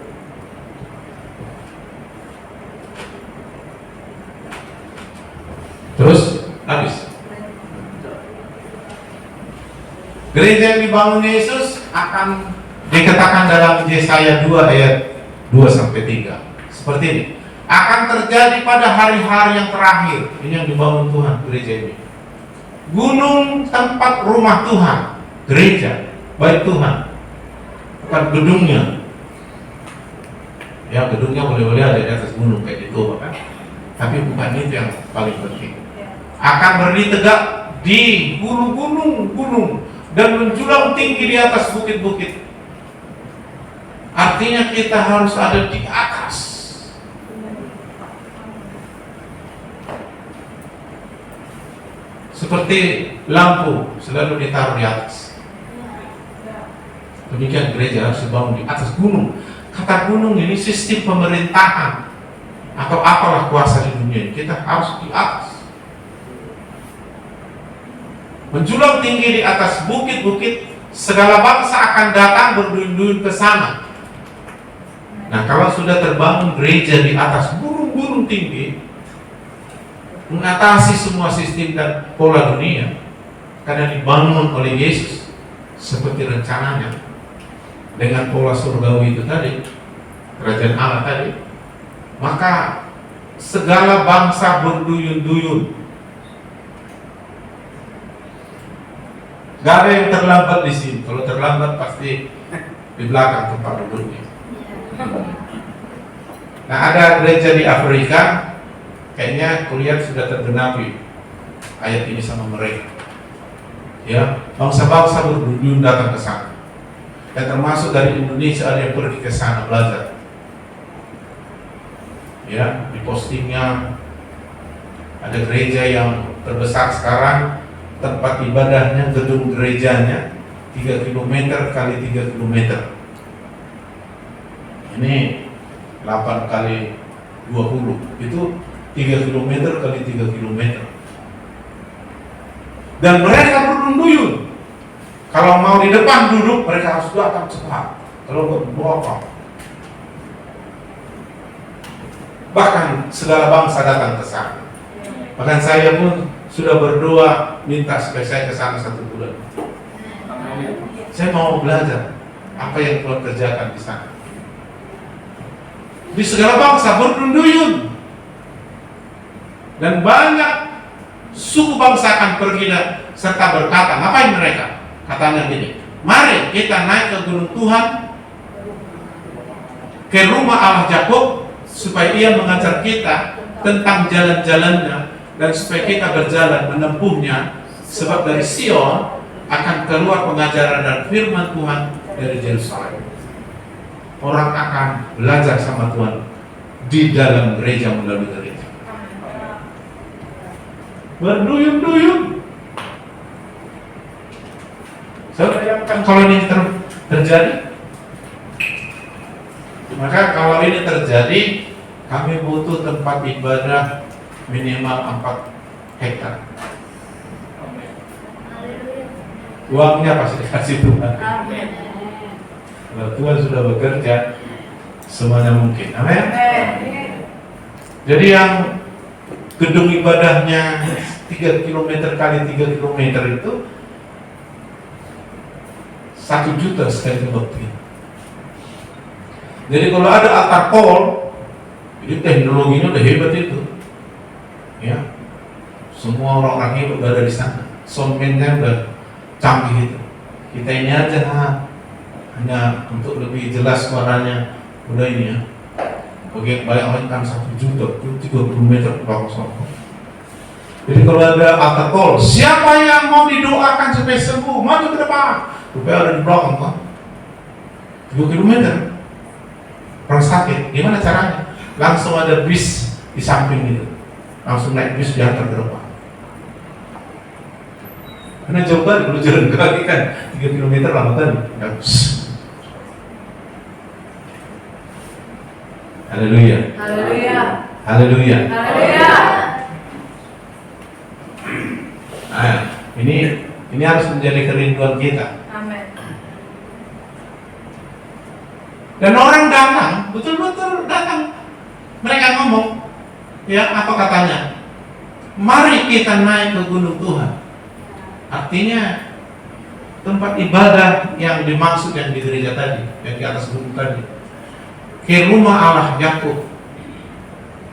Terus habis. Gereja yang dibangun Yesus akan dikatakan dalam Yesaya 2 ayat 2-3 seperti ini. Akan terjadi pada hari-hari yang terakhir. Ini yang dibangun Tuhan, gereja ini. Gunung tempat rumah Tuhan, gereja, bait Tuhan, bukan gedungnya. Ya, gedungnya boleh-boleh ada di atas gunung kayak gitu, kan? Tapi bukan itu yang paling penting. Akan berdiri tegak di gunung-gunung, dan menjulang tinggi di atas bukit-bukit. Artinya kita harus ada di atas. Seperti lampu selalu ditaruh di atas. Demikian gereja harus dibangun di atas gunung. Kata gunung ini sistem pemerintahan atau apalah kuasa di dunia ini. Kita harus di atas. Menjulang tinggi di atas bukit-bukit, segala bangsa akan datang berduyun-duyun ke sana. Nah, kalau sudah terbangun gereja di atas gunung-gunung tinggi, mengatasi semua sistem dan pola dunia, karena dibangun oleh Yesus seperti rencananya, dengan pola surgawi itu tadi, kerajaan Allah tadi, maka segala bangsa berduyun-duyun. Gak ada yang terlambat di sini. Kalau terlambat pasti di belakang tempat duduknya. Nah, ada gereja di Afrika, kayaknya kuliah sudah tergenapi ayat ini sama mereka. Ya, bangsa-bangsa berduyun datang ke sana. Dan termasuk dari Indonesia ada yang pergi ke sana belajar. Ya, di postingnya ada gereja yang terbesar sekarang, tempat ibadahnya, gedung gerejanya 3 km kali 3 km. Ini 8 kali 20, itu 3 km kali 3 km. Dan mereka berduyun. Kalau mau di depan duduk, mereka harus datang cepat. Kalau berdoa, bahkan segala bangsa datang ke sana. Bahkan saya pun sudah berdoa minta supaya saya ke sana 1 bulan. Saya mau belajar apa yang Tuhan kerjakan di sana. Di segala bangsa berduyun, dan banyak suku bangsa akan pergi serta berkata, ngapain mereka? Katanya gini, mari kita naik ke gunung Tuhan, ke rumah Allah Yakub, supaya Ia mengajar kita tentang jalan-jalannya, dan supaya kita berjalan menempuhnya, sebab dari Sion akan keluar pengajaran dan firman Tuhan dari Yerusalem. Orang akan belajar sama Tuhan di dalam gereja, melalui gereja. Berduyun-duyun. Saya bayangkan kalau ini terjadi. Maka kalau ini terjadi, kami butuh tempat ibadah minimal 4 hektar. Uangnya pasti dikasih Tuhan. Kalau Tuhan sudah bekerja, semuanya mungkin. Amin. Jadi yang gedung ibadahnya 3 km kali 3 km itu 1 juta sekali kebaktian. Jadi kalau ada altar call, jadi teknologinya udah hebat itu. Ya, semua orang-orang hebat berada di sana. Soundman-nya udah canggih itu. Kita ini aja hanya untuk lebih jelas suaranya udah ini ya. Bagian banyak orang kan 1 juta, 30 meter ke bawah. Jadi kalau ada altar call, siapa yang mau didoakan supaya sembuh, maju ke depan. Supaya ada di belakang kan 3 km. Orang sakit, gimana caranya? Langsung ada bis di samping itu, langsung naik bis diantar ke depan. Karena jauh kan, kalau jalan kaki kan 3 km lama kan. Haleluya. Haleluya. Haleluya. Haleluya. Nah, ini harus menjadi kerinduan kita. Amin. Dan orang datang, betul-betul datang. Mereka ngomong, ya apa katanya? Mari kita naik ke gunung Tuhan. Artinya tempat ibadah yang dimaksud yang di gereja tadi, yang di atas gunung tadi, ke rumah Allah Yakub.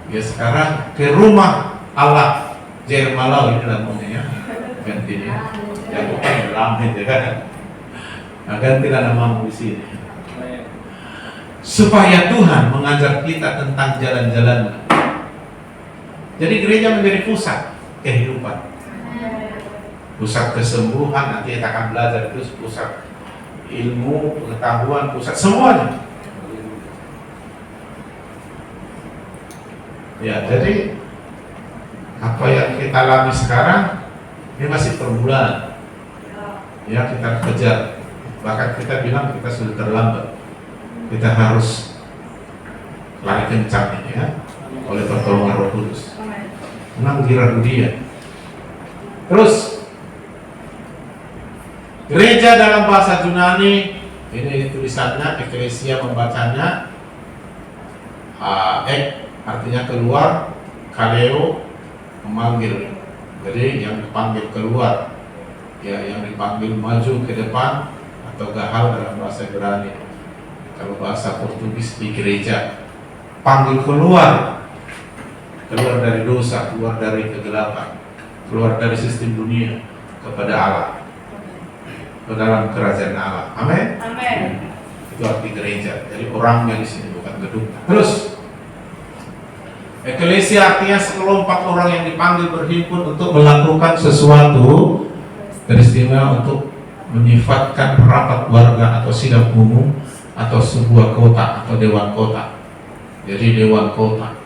Ya sekarang ke rumah Allah Jermalau ini namanya ya, gantinya. Yakub kan ramai ya kan. Nah, gantilah namamu di sini. Supaya Tuhan mengajar kita tentang jalan-jalan. Jadi gereja menjadi pusat kehidupan. pusat kesembuhan, nanti kita akan belajar itu pusat ilmu, pengetahuan, pusat semuanya. Ya, jadi apa yang kita alami sekarang ini masih permulaan. Ya, kita kejar. Bahkan kita bilang kita sudah terlambat. Kita harus lari kencang ini ya, oleh pertolongan Roh Kudus. Menang girah dunia. Terus gereja dalam bahasa Yunani, ini tulisannya, eklesia membacanya artinya keluar, kaleo memanggil. Jadi yang dipanggil keluar, ya yang dipanggil maju ke depan atau gahal dalam bahasa Ibrani. Kalau bahasa Portugis di gereja, panggil keluar, keluar dari dosa, keluar dari kegelapan, keluar dari sistem dunia kepada Allah, ke dalam kerajaan Allah. Amin. Amin. Itu arti gereja. Jadi orangnya di sini bukan gedung. Terus eklesia artinya sekelompok orang yang dipanggil berhimpun untuk melakukan sesuatu teristimewa untuk menyifatkan rapat warga atau sidang umum atau sebuah kota atau dewan kota. Jadi dewan kota.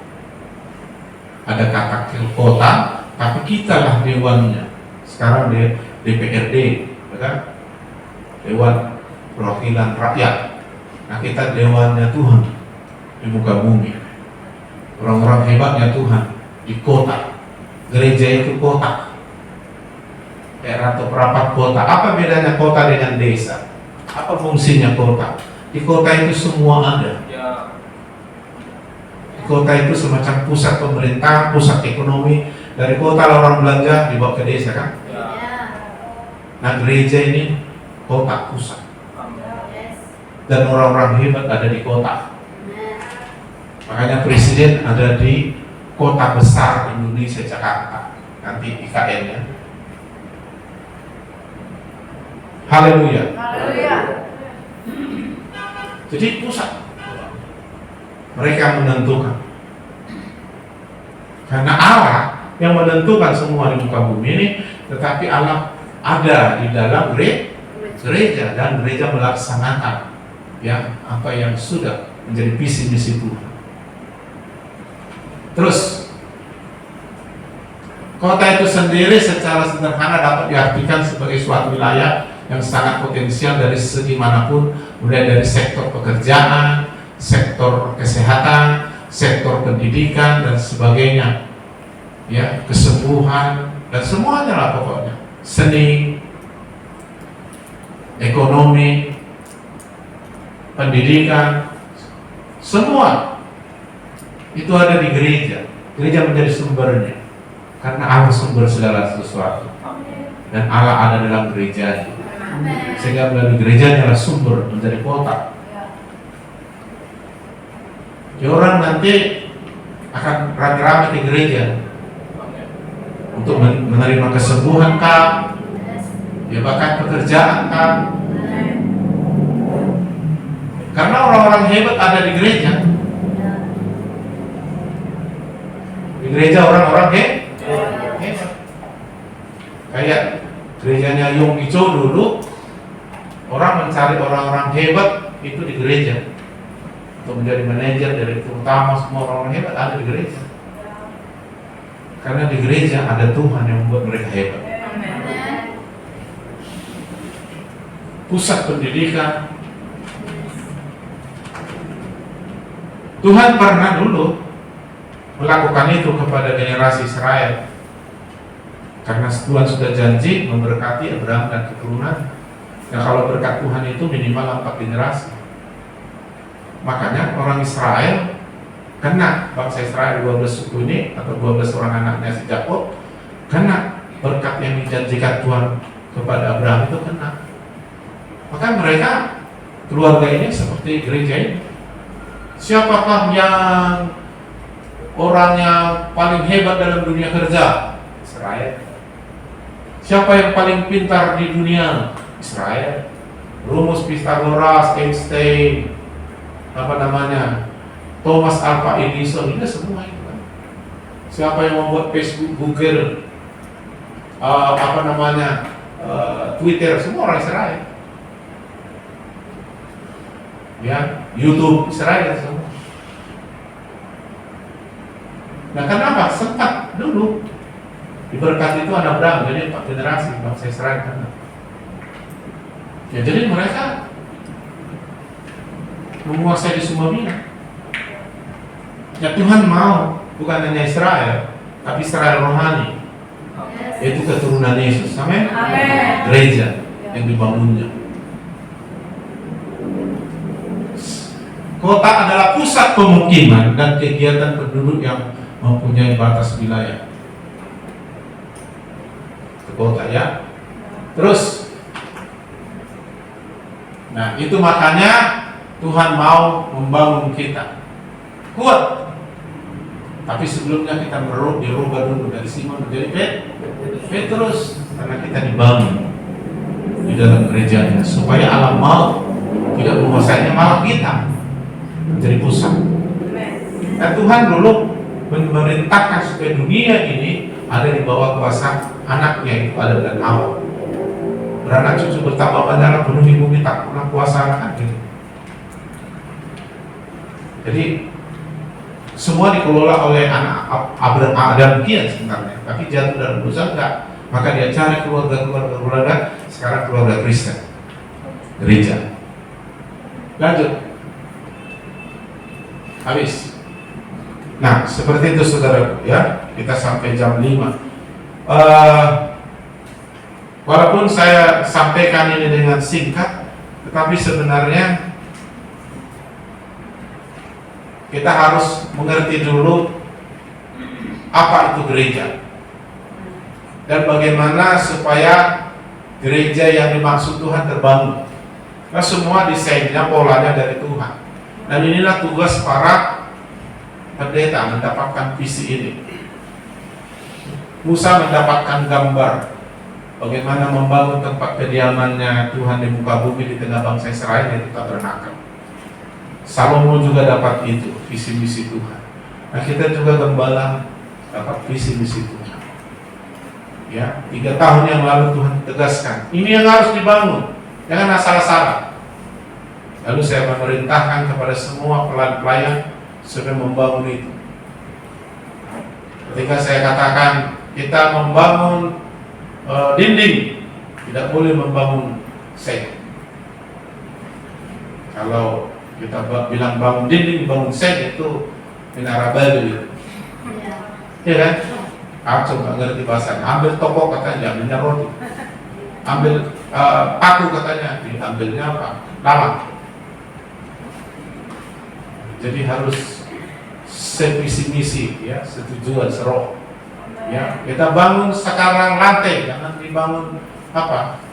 Ada kata kota, tapi kita lah dewannya. Sekarang DPRD, ya kan? Dewan Perwakilan Rakyat. Nah, kita dewannya Tuhan di muka bumi. Orang-orang hebatnya Tuhan di kota. Gereja itu kota. Daerah atau perapat kota. Apa bedanya kota dengan desa? Apa fungsinya kota? Di kota itu semua ada. Di kota itu semacam pusat pemerintahan, pusat ekonomi. Dari kota orang belanja dibawa ke desa kan? Nah, gereja ini kota pusat. Dan orang-orang hebat ada di kota. Makanya presiden ada di kota besar Indonesia, Jakarta. Nanti IKN-nya. Haleluya. Haleluya. Jadi pusat. Mereka menentukan. Karena Allah yang menentukan semua di muka bumi ini, tetapi Allah ada di dalam gereja dan gereja melaksanakan ya apa yang sudah menjadi visi misi Tuhan. Terus kota itu sendiri secara sederhana dapat diartikan sebagai suatu wilayah yang sangat potensial dari segi manapun, mulai dari sektor pekerjaan, sektor kesehatan, sektor pendidikan dan sebagainya, ya kesembuhan dan semuanya lah pokoknya, seni, ekonomi, pendidikan, semua itu ada di gereja. Gereja menjadi sumbernya karena Allah sumber segala sesuatu dan Allah ada dalam gereja. Sehingga melalui gerejanya adalah sumber menjadi kota. Ya, orang nanti akan rame-rame di gereja untuk menerima kesembuhan kah, ya bahkan pekerjaan kah. Karena orang-orang hebat ada di gereja. Di gereja orang-orang hebat. Kayak gerejanya Yong Icho dulu, orang mencari orang-orang hebat itu di gereja untuk menjadi manajer, direktur utama, semua orang-orang hebat ada di gereja. Karena di gereja ada Tuhan yang membuat mereka hebat. Pusat pendidikan. Tuhan pernah dulu melakukan itu kepada generasi Israel. Karena Tuhan sudah janji memberkati Abraham dan keturunan. Nah, kalau berkat Tuhan itu minimal 4 generasi. Makanya orang Israel kena, bangsa Israel 12 suku ini atau 12 orang anaknya si Yakub kena berkat yang dijanjikan Tuhan kepada Abraham itu kena. Maka mereka keluarga ini seperti gereja ini. Siapakah yang orangnya paling hebat dalam dunia kerja? Israel. Siapa yang paling pintar di dunia? Israel. Rumus Pythagoras, Einstein, Thomas Alva Edison, ini semua itu kan. Siapa yang membuat Facebook, Google, Twitter, semua orang Israel. Ya, YouTube Israel semua. Nah, kenapa? Sempat dulu diberkati itu anak Abraham, jadi 4 generasi bangsa Israel kan. Ya, jadi mereka menguasai di semua bidang. Ya, Tuhan mau bukan hanya Israel, tapi Israel rohani, yaitu keturunan Yesus. Amin. Amin. Gereja yang dibangunnya. Kota adalah pusat pemukiman dan kegiatan penduduk yang mempunyai batas wilayah. Ke kota ya. Terus, nah itu makanya Tuhan mau membangun kita kuat. Tapi sebelumnya kita dirubah dulu dari Simon menjadi Petrus, karena kita dibangun di dalam gerejanya supaya Allah mau tidak menguasainya, malah kita menjadi pusat. Dan Tuhan dulu memerintahkan supaya dunia ini ada di bawah kuasa anaknya, itu ada dan Hawa. Beranak cucu bertambah banyak, penuhi bumi, tak pernah kuasa anak gitu. Jadi semua dikelola oleh anak Adam Kian sebenarnya, tapi jatuh dalam dosa enggak. Maka dia cari keluarga, sekarang keluarga Kristen, gereja. Lanjut, habis. Nah, seperti itu saudara ya, kita sampai jam 5. Walaupun saya sampaikan ini dengan singkat, tetapi sebenarnya kita harus mengerti dulu apa itu gereja dan bagaimana supaya gereja yang dimaksud Tuhan terbangun. Nah, semua desainnya, polanya dari Tuhan. Dan inilah tugas para pendeta mendapatkan visi ini. Musa mendapatkan gambar bagaimana membangun tempat kediamannya Tuhan di muka bumi di tengah bangsa Israel, yaitu tabernakel. Salomo juga dapat itu, visi misi Tuhan. Nah, kita juga gembala dapat visi misi Tuhan. Ya, 3 tahun yang lalu Tuhan tegaskan, ini yang harus dibangun, jangan asal-asalan. Lalu saya memerintahkan kepada semua pelayan supaya membangun itu. Ketika saya katakan kita membangun dinding, tidak boleh membangun seng. Kalau kita bilang bangun dinding, bangun seng, itu Menara Babel. Iya kan? Aku nggak ngerti bahasa. Ambil topok katanya, ambilnya roti. Ambil paku katanya, diambilnya apa? Lalang. Jadi harus sevisi misi, ya, setujuan, seroh. Ya, kita bangun sekarang lantai, jangan dibangun apa?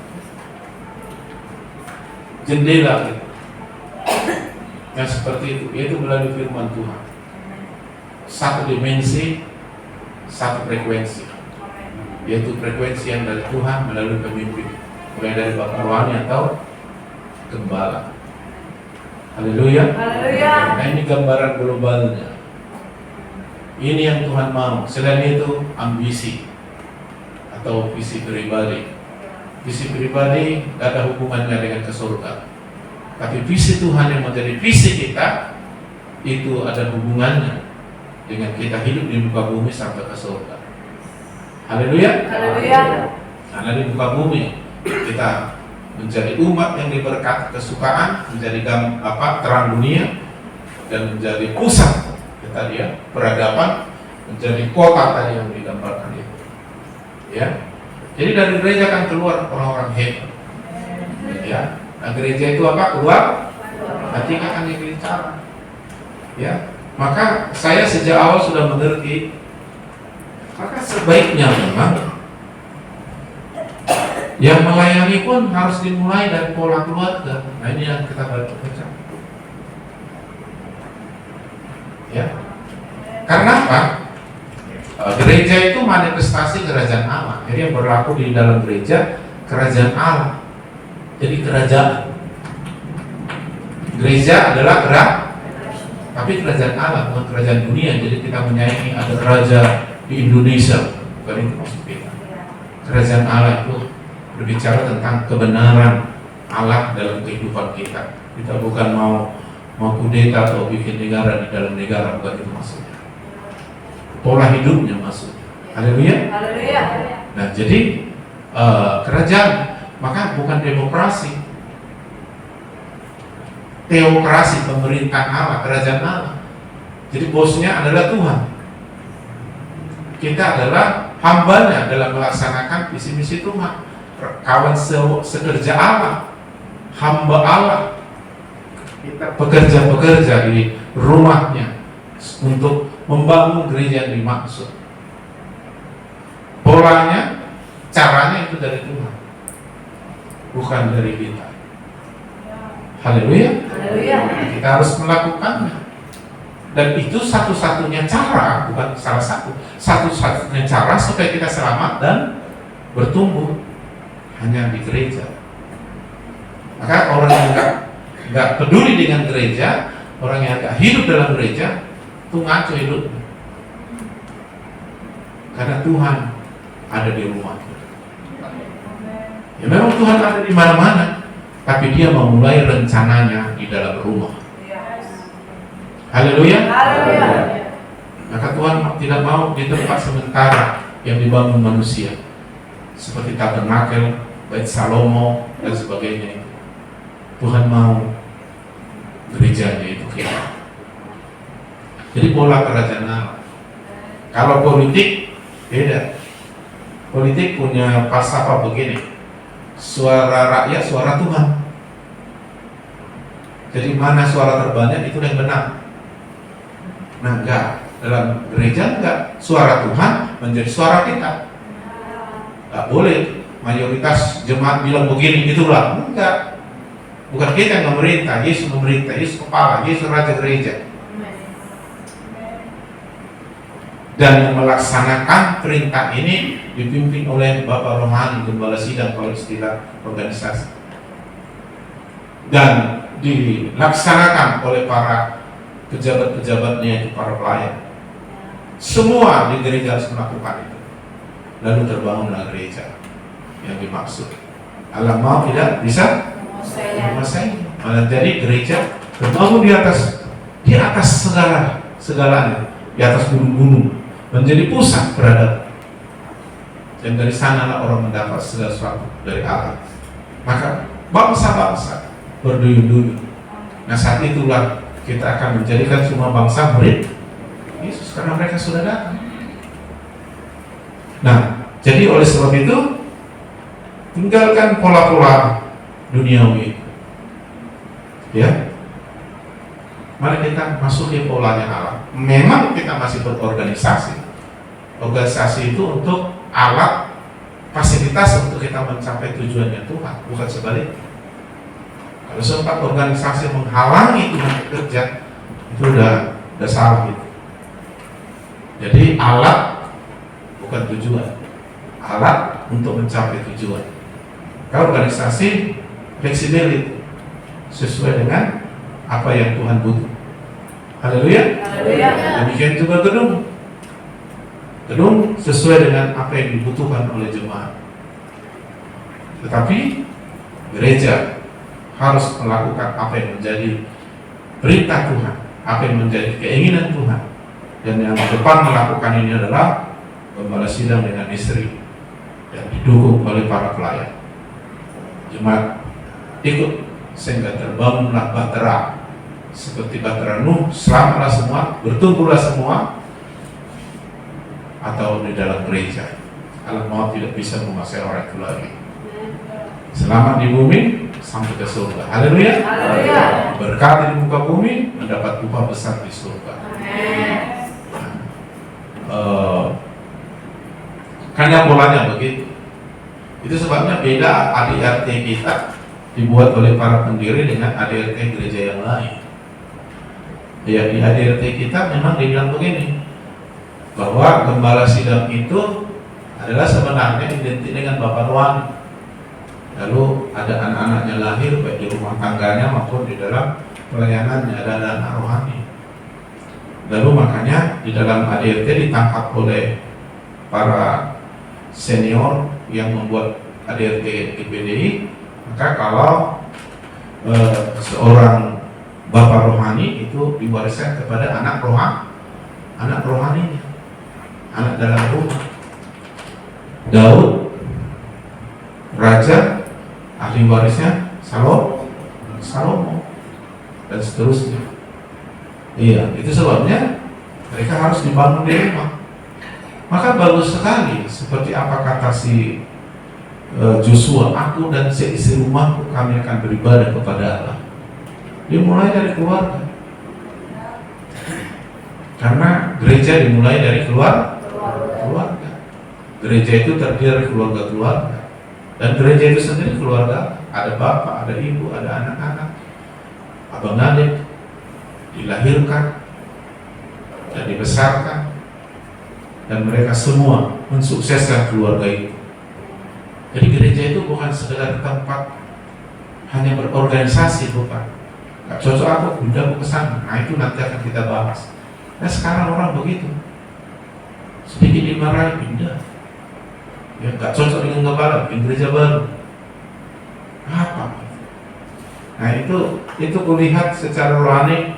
Jendela gitu. Yang seperti itu, yaitu melalui firman Tuhan. Satu dimensi, satu frekuensi, yaitu frekuensi yang dari Tuhan melalui pemimpin, mulai dari bapak rohani atau gembala. Haleluya. Haleluya. Nah, ini gambaran globalnya. Ini yang Tuhan mau. Selain itu, ambisi atau visi pribadi. Visi pribadi tidak ada hubungannya dengan ke surga. Tapi visi Tuhan yang menjadi visi kita, itu ada hubungannya dengan kita hidup di muka bumi sampai ke surga. Haleluya. Haleluya. Karena di muka bumi kita menjadi umat yang diberkati kesukaan, menjadi terang dunia, dan menjadi pusat tadi ya, peradaban, menjadi kota tadi yang digambarkan itu. Ya. Jadi dari gereja kan keluar orang-orang hebat. Ya. Nah, gereja itu apa? Keluar hati akan dibicara. Ya. Maka saya sejak awal sudah mengerti, maka sebaiknya memang yang melayani pun harus dimulai dari pola keluarga. Nah, ini yang kita baca. Ya. Karena apa? Gereja itu manifestasi kerajaan Allah. Jadi yang berlaku di dalam gereja, kerajaan Allah. Jadi kerajaan. Gereja adalah tapi kerajaan Allah, bukan kerajaan dunia. Jadi kita menyayangi ada raja di Indonesia, bukan itu maksud kita. kerajaan Allah itu berbicara tentang kebenaran Allah dalam kehidupan kita. Kita bukan mau kudeta atau bikin negara di dalam negara, bukan itu maksudnya. Pola hidupnya maksudnya. Haleluya. Haleluya. Nah, jadi kerajaan, maka bukan demokrasi, teokrasi, pemerintahan Allah, kerajaan Allah. Jadi bosnya adalah Tuhan. Kita adalah hambanya dalam melaksanakan visi-misi Tuhan. Kawan sekerja Allah, hamba Allah. Kita pekerja-pekerja di rumahnya untuk membangun gereja yang dimaksud. Polanya, caranya itu dari Tuhan, bukan dari kita. Haleluya. Haleluya. Kita harus melakukannya. Dan itu satu-satunya cara, bukan salah satu, satu-satunya cara supaya kita selamat dan bertumbuh hanya di gereja. Maka orang yang nggak peduli dengan gereja, orang yang nggak hidup dalam gereja, itu ngaco hidupnya. Karena Tuhan ada di rumah. Ya memang Tuhan ada di mana-mana, tapi Dia memulai rencananya di dalam rumah. Haleluya. Haleluya. Maka Tuhan tidak mau di tempat sementara yang dibangun manusia, seperti tabernakel, bait Salomo dan sebagainya. Tuhan mau gerejanya itu kita. Jadi pola kerajaan Allah. Kalau politik beda. Politik punya falsafah begini: suara rakyat, suara Tuhan. Jadi mana suara terbanyak itu yang benar. Nah, enggak, dalam gereja enggak, suara Tuhan menjadi suara kita. Enggak boleh mayoritas jemaat bilang begini itulah, enggak. Bukan kita yang memerintah, Yesus memerintah, Yesus kepala, Yesus raja gereja. Dan yang melaksanakan perintah ini dipimpin oleh Bapak Rohani, Gembala Sidang kalau istilah organisasi. Dan dilaksanakan oleh para pejabat-pejabatnya, itu para pelayan. Semua di gereja harus melakukan itu. Lalu terbangunlah gereja yang dimaksud. Allah mau tidak bisa menguasai. Malah jadi gereja terbangun di atas segalanya, di atas gunung-gunung, menjadi pusat peradaban. Dan dari sanalah orang mendapat segala sesuatu dari Allah. Maka bangsa-bangsa berduyun-duyun. Nah, saat itulah kita akan menjadikan semua bangsa murid Yesus karena mereka sudah datang. Nah, jadi oleh sebab itu tinggalkan pola-pola duniawi. Ya. Mari kita masuki polanya Allah. Memang kita masih berorganisasi. Organisasi itu untuk alat fasilitas untuk kita mencapai tujuannya Tuhan, bukan sebaliknya. Kalau sempat organisasi menghalangi Tuhan bekerja, itu udah salah gitu. Jadi alat bukan tujuan, alat untuk mencapai tujuan. Kalau organisasi fleksibilitas sesuai dengan apa yang Tuhan butuh. Haleluya. Haleluya. Demikian juga gedung. Gedung sesuai dengan apa yang dibutuhkan oleh jemaat. Tetapi gereja harus melakukan apa yang menjadi perintah Tuhan, apa yang menjadi keinginan Tuhan. Dan yang depan melakukan ini adalah Gembala Sidang dengan istri dan didukung oleh para pelayan. Jemaat ikut sehingga terbangunlah bahtera seperti bahtera Nuh, selamatlah semua, bertumbuhlah semua. Atau di dalam gereja, alam maut tidak bisa menguasai orang itu lagi. Selamat di bumi sampai ke surga. Haleluya. Haleluya. Berkati di muka bumi, mendapat upah besar di surga. Karena polanya begitu. Itu sebabnya beda ADRT kita dibuat oleh para pendiri dengan ADRT gereja yang lain. Ya, di ADRT kita memang dibilang begini, bahwa Gembala Sidang itu adalah sebenarnya identik dengan Bapak Rohani. Lalu ada anak-anaknya lahir baik di rumah tangganya maupun di dalam pelayanannya, ada anak rohani. Lalu makanya di dalam ADRT ditangkap oleh para senior yang membuat ADRT GPDI, maka kalau seorang bapak rohani itu diwariskan kepada anak rohaninya, anak dalam rumah. Daud raja, ahli warisnya Salomo dan seterusnya. Iya, itu sebabnya mereka harus dibangun di rumah. Maka bagus sekali seperti apa kata si Joshua, aku dan seisi rumahku kami akan beribadah kepada Allah. Dimulai dari keluarga. Karena gereja dimulai dari keluarga. Gereja itu terdiri dari keluarga-keluarga. Dan gereja itu sendiri keluarga, ada bapak, ada ibu, ada anak-anak, abang adik, dilahirkan dan dibesarkan, dan mereka semua mensukseskan keluarga itu. Jadi gereja itu bukan sekedar tempat hanya berorganisasi, bukan. Gak cocok aku, pindah ke sana. Nah itu nanti akan kita bahas. Nah sekarang orang begitu, sedikit dimarahi, pindah. Ya gak cocok dengan kepala, bikin gereja baru. Apa? Nah itu kulihat secara rohani,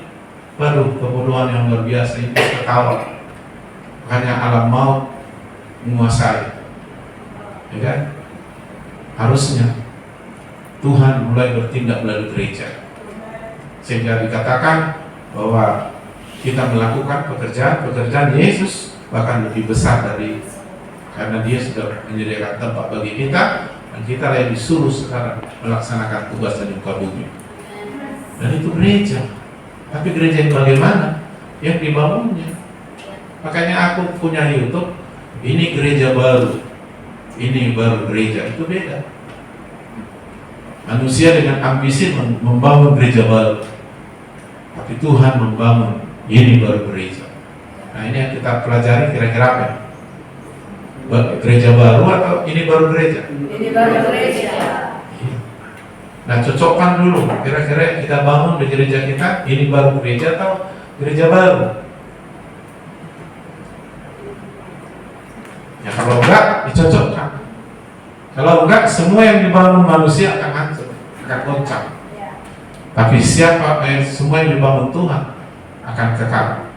baru kebodohan yang luar biasa, ini ketawa. Makanya alam maut menguasai, ya kan? Harusnya Tuhan mulai bertindak melalui gereja, sehingga dikatakan bahwa kita melakukan pekerjaan Yesus bahkan lebih besar dari, karena Dia sudah menyediakan tempat bagi kita, dan kita yang disuruh sekarang melaksanakan tugas di muka bumi. Dan itu gereja. Tapi gereja yang bagaimana? Yang dibangunnya. Makanya aku punya YouTube, ini gereja baru, ini baru gereja, itu beda. Manusia dengan ambisi membangun gereja baru, tapi Tuhan membangun ini baru gereja. Nah ini yang kita pelajari kira-kira apa? Gereja baru atau ini baru gereja? Ini baru gereja. Nah cocokkan dulu, kira-kira kita bangun di gereja kita, ini baru gereja atau gereja baru? Ya kalau enggak, dicocokkan. Kalau enggak, semua yang dibangun manusia akan hancur, akan goncang. Tapi semua yang dibangun Tuhan akan kekal.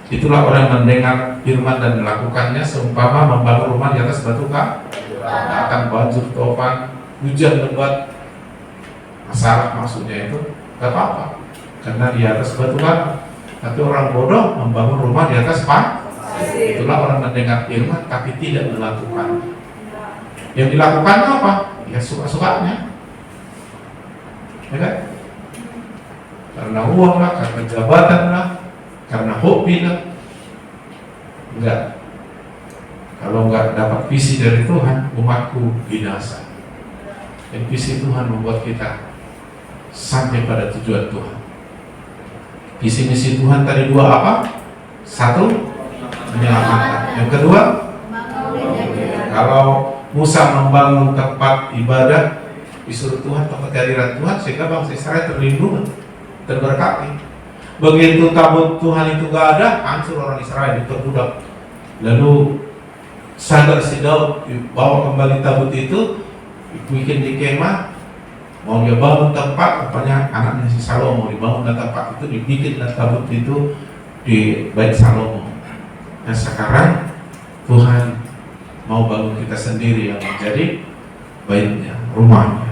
Itulah orang mendengar firman dan melakukannya, seumpama membangun rumah di atas batu akan banjir, topan, hujan lebat. Masalah maksudnya itu gak apa-apa, karena di atas batu bata. Tapi orang bodoh membangun rumah di atas pasir. Itulah orang mendengar firman tapi tidak melakukan. Yang dilakukan apa? Ya suka-sukanya, ya kan? Karena uang lah, karena jabatan lah, karena hobi lah. Enggak. Kalau enggak dapat visi dari Tuhan, umatku binasa. Dan visi Tuhan membuat kita sampai pada tujuan Tuhan. Visi misi Tuhan tadi dua apa? Satu, menyelamatkan. Yang kedua, kalau Musa membangun tempat ibadah, disuruh Tuhan tempat kehadiran Tuhan, sehingga bangsa Israel terlindungi, terberkati. Begitu tabut Tuhan itu gak ada, hancur orang Israel, diperbudak. Lalu sadar si Daud bawa kembali tabut itu, bikin di kemah, mau dia bangun tempat, rupanya anaknya si Salomo dibangun tempat itu, dibikin tabut itu di bait Salomo. Nah sekarang Tuhan mau bangun kita sendiri yang menjadi baitnya, rumahnya,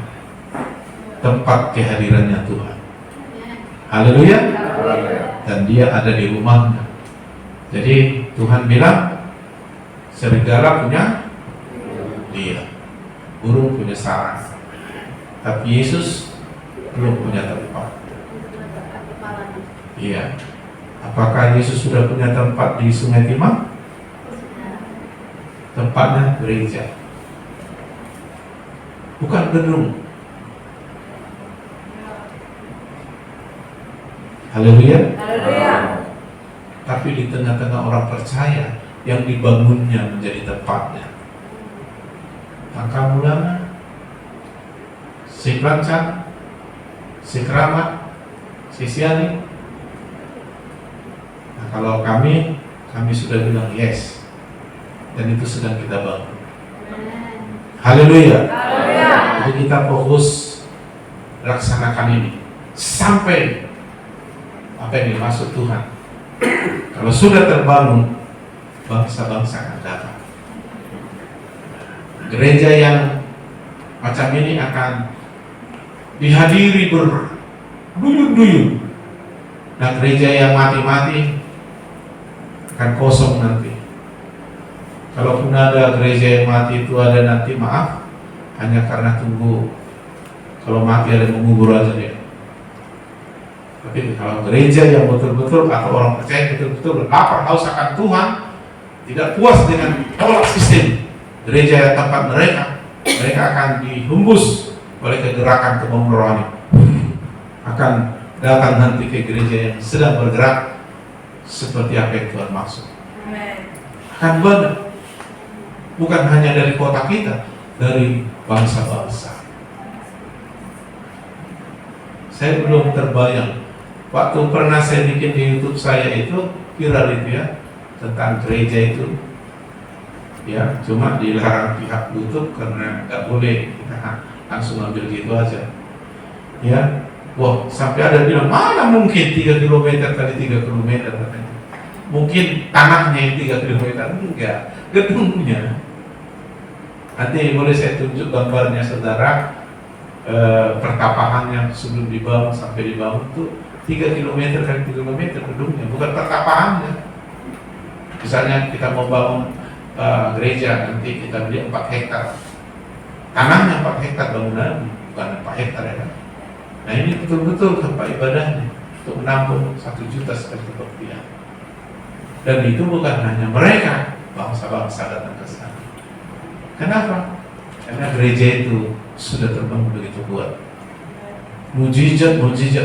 tempat kehadirannya Tuhan. Haleluya. Dan dia ada di rumahnya. Jadi Tuhan bilang, serigala punya dia, burung punya sarang, tapi Yesus belum punya tempat. Iya. Apakah Yesus sudah punya tempat di Sungai Timah? Tempatnya gereja, bukan gedung. Haleluya. Tapi di tengah-tengah orang percaya yang dibangunnya menjadi tempatnya. Tangka mulana, si Klancan, si Keramat, si Siani. Nah kalau kami sudah bilang yes, dan itu sedang kita bangun. Haleluya. Haleluya. Jadi kita fokus laksanakan ini sampai apa yang dimaksud Tuhan. Kalau sudah terbangun, bangsa-bangsa akan datang. Gereja yang macam ini akan dihadiri berduyun-duyun. Nah, gereja yang mati-mati akan kosong nanti. Kalaupun ada gereja yang mati itu ada nanti, maaf, hanya karena tunggu kalau mati ada yang mengubur aja dia. Tapi kalau gereja yang betul-betul atau orang percaya betul-betul lapar haus akan Tuhan, tidak puas dengan tolak sistem gereja tempat mereka akan dihembus oleh kegerakan kebangunan rohani. Akan datang nanti ke gereja yang sedang bergerak seperti apa yang Tuhan maksud. Amin. Akan benar. Bukan hanya dari kota kita, dari bangsa-bangsa. Saya belum terbayang. Waktu pernah saya bikin di YouTube saya itu viral itu ya, tentang gereja itu. Ya, cuma dilarang pihak YouTube karena nggak boleh kita langsung ambil gitu aja. Ya, wah sampai ada bilang mana mungkin 3 km kali 3 km katanya. Mungkin tanahnya yang 3 km, enggak, gedungnya. Nanti boleh saya tunjuk gambarnya saudara, pertapahan yang sebelum dibangun sampai dibangun itu 3 km kali 3 km gedungnya, bukan pertapahannya. Misalnya kita mau bangun gereja, nanti kita beli 4 hektar, tanahnya 4 hektar bangunan, bukan 4 hektar ya kan. Nah ini betul-betul tempat ibadahnya untuk menampung 1 juta sekali kebaktian. Dan itu bukan hanya mereka, bangsa-bangsa datang ke sana. Kenapa? Karena gereja itu sudah terbangun begitu kuat. Mujizat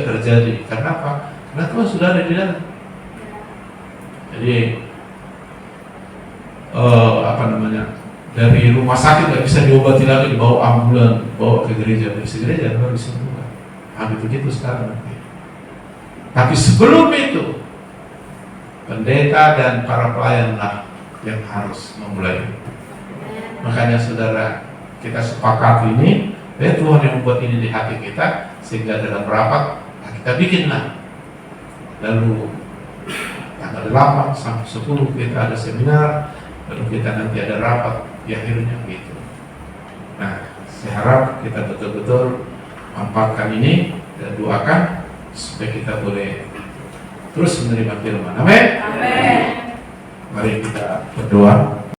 terjadi. Kenapa? Karena Tuhan sudah ada di dalam. Jadi dari rumah sakit nggak bisa diobati lagi, dibawa ambulan, bawa ke gereja, bersih gereja baru disembuhkan. Begitu sekarang nanti. Tapi sebelum itu, pendeta dan para pelayanlah yang harus memulai. Makanya saudara, kita sepakat ini, Tuhan yang membuat ini di hati kita, sehingga dalam rapat kita bikinlah. Lalu tanggal 8 sampai 10 kita ada seminar, lalu kita nanti ada rapat di akhirnya gitu. Nah, saya harap kita betul-betul manfaatkan ini dan doakan supaya kita boleh terus menerima firman. Amin. Amin. Mari kita berdoa.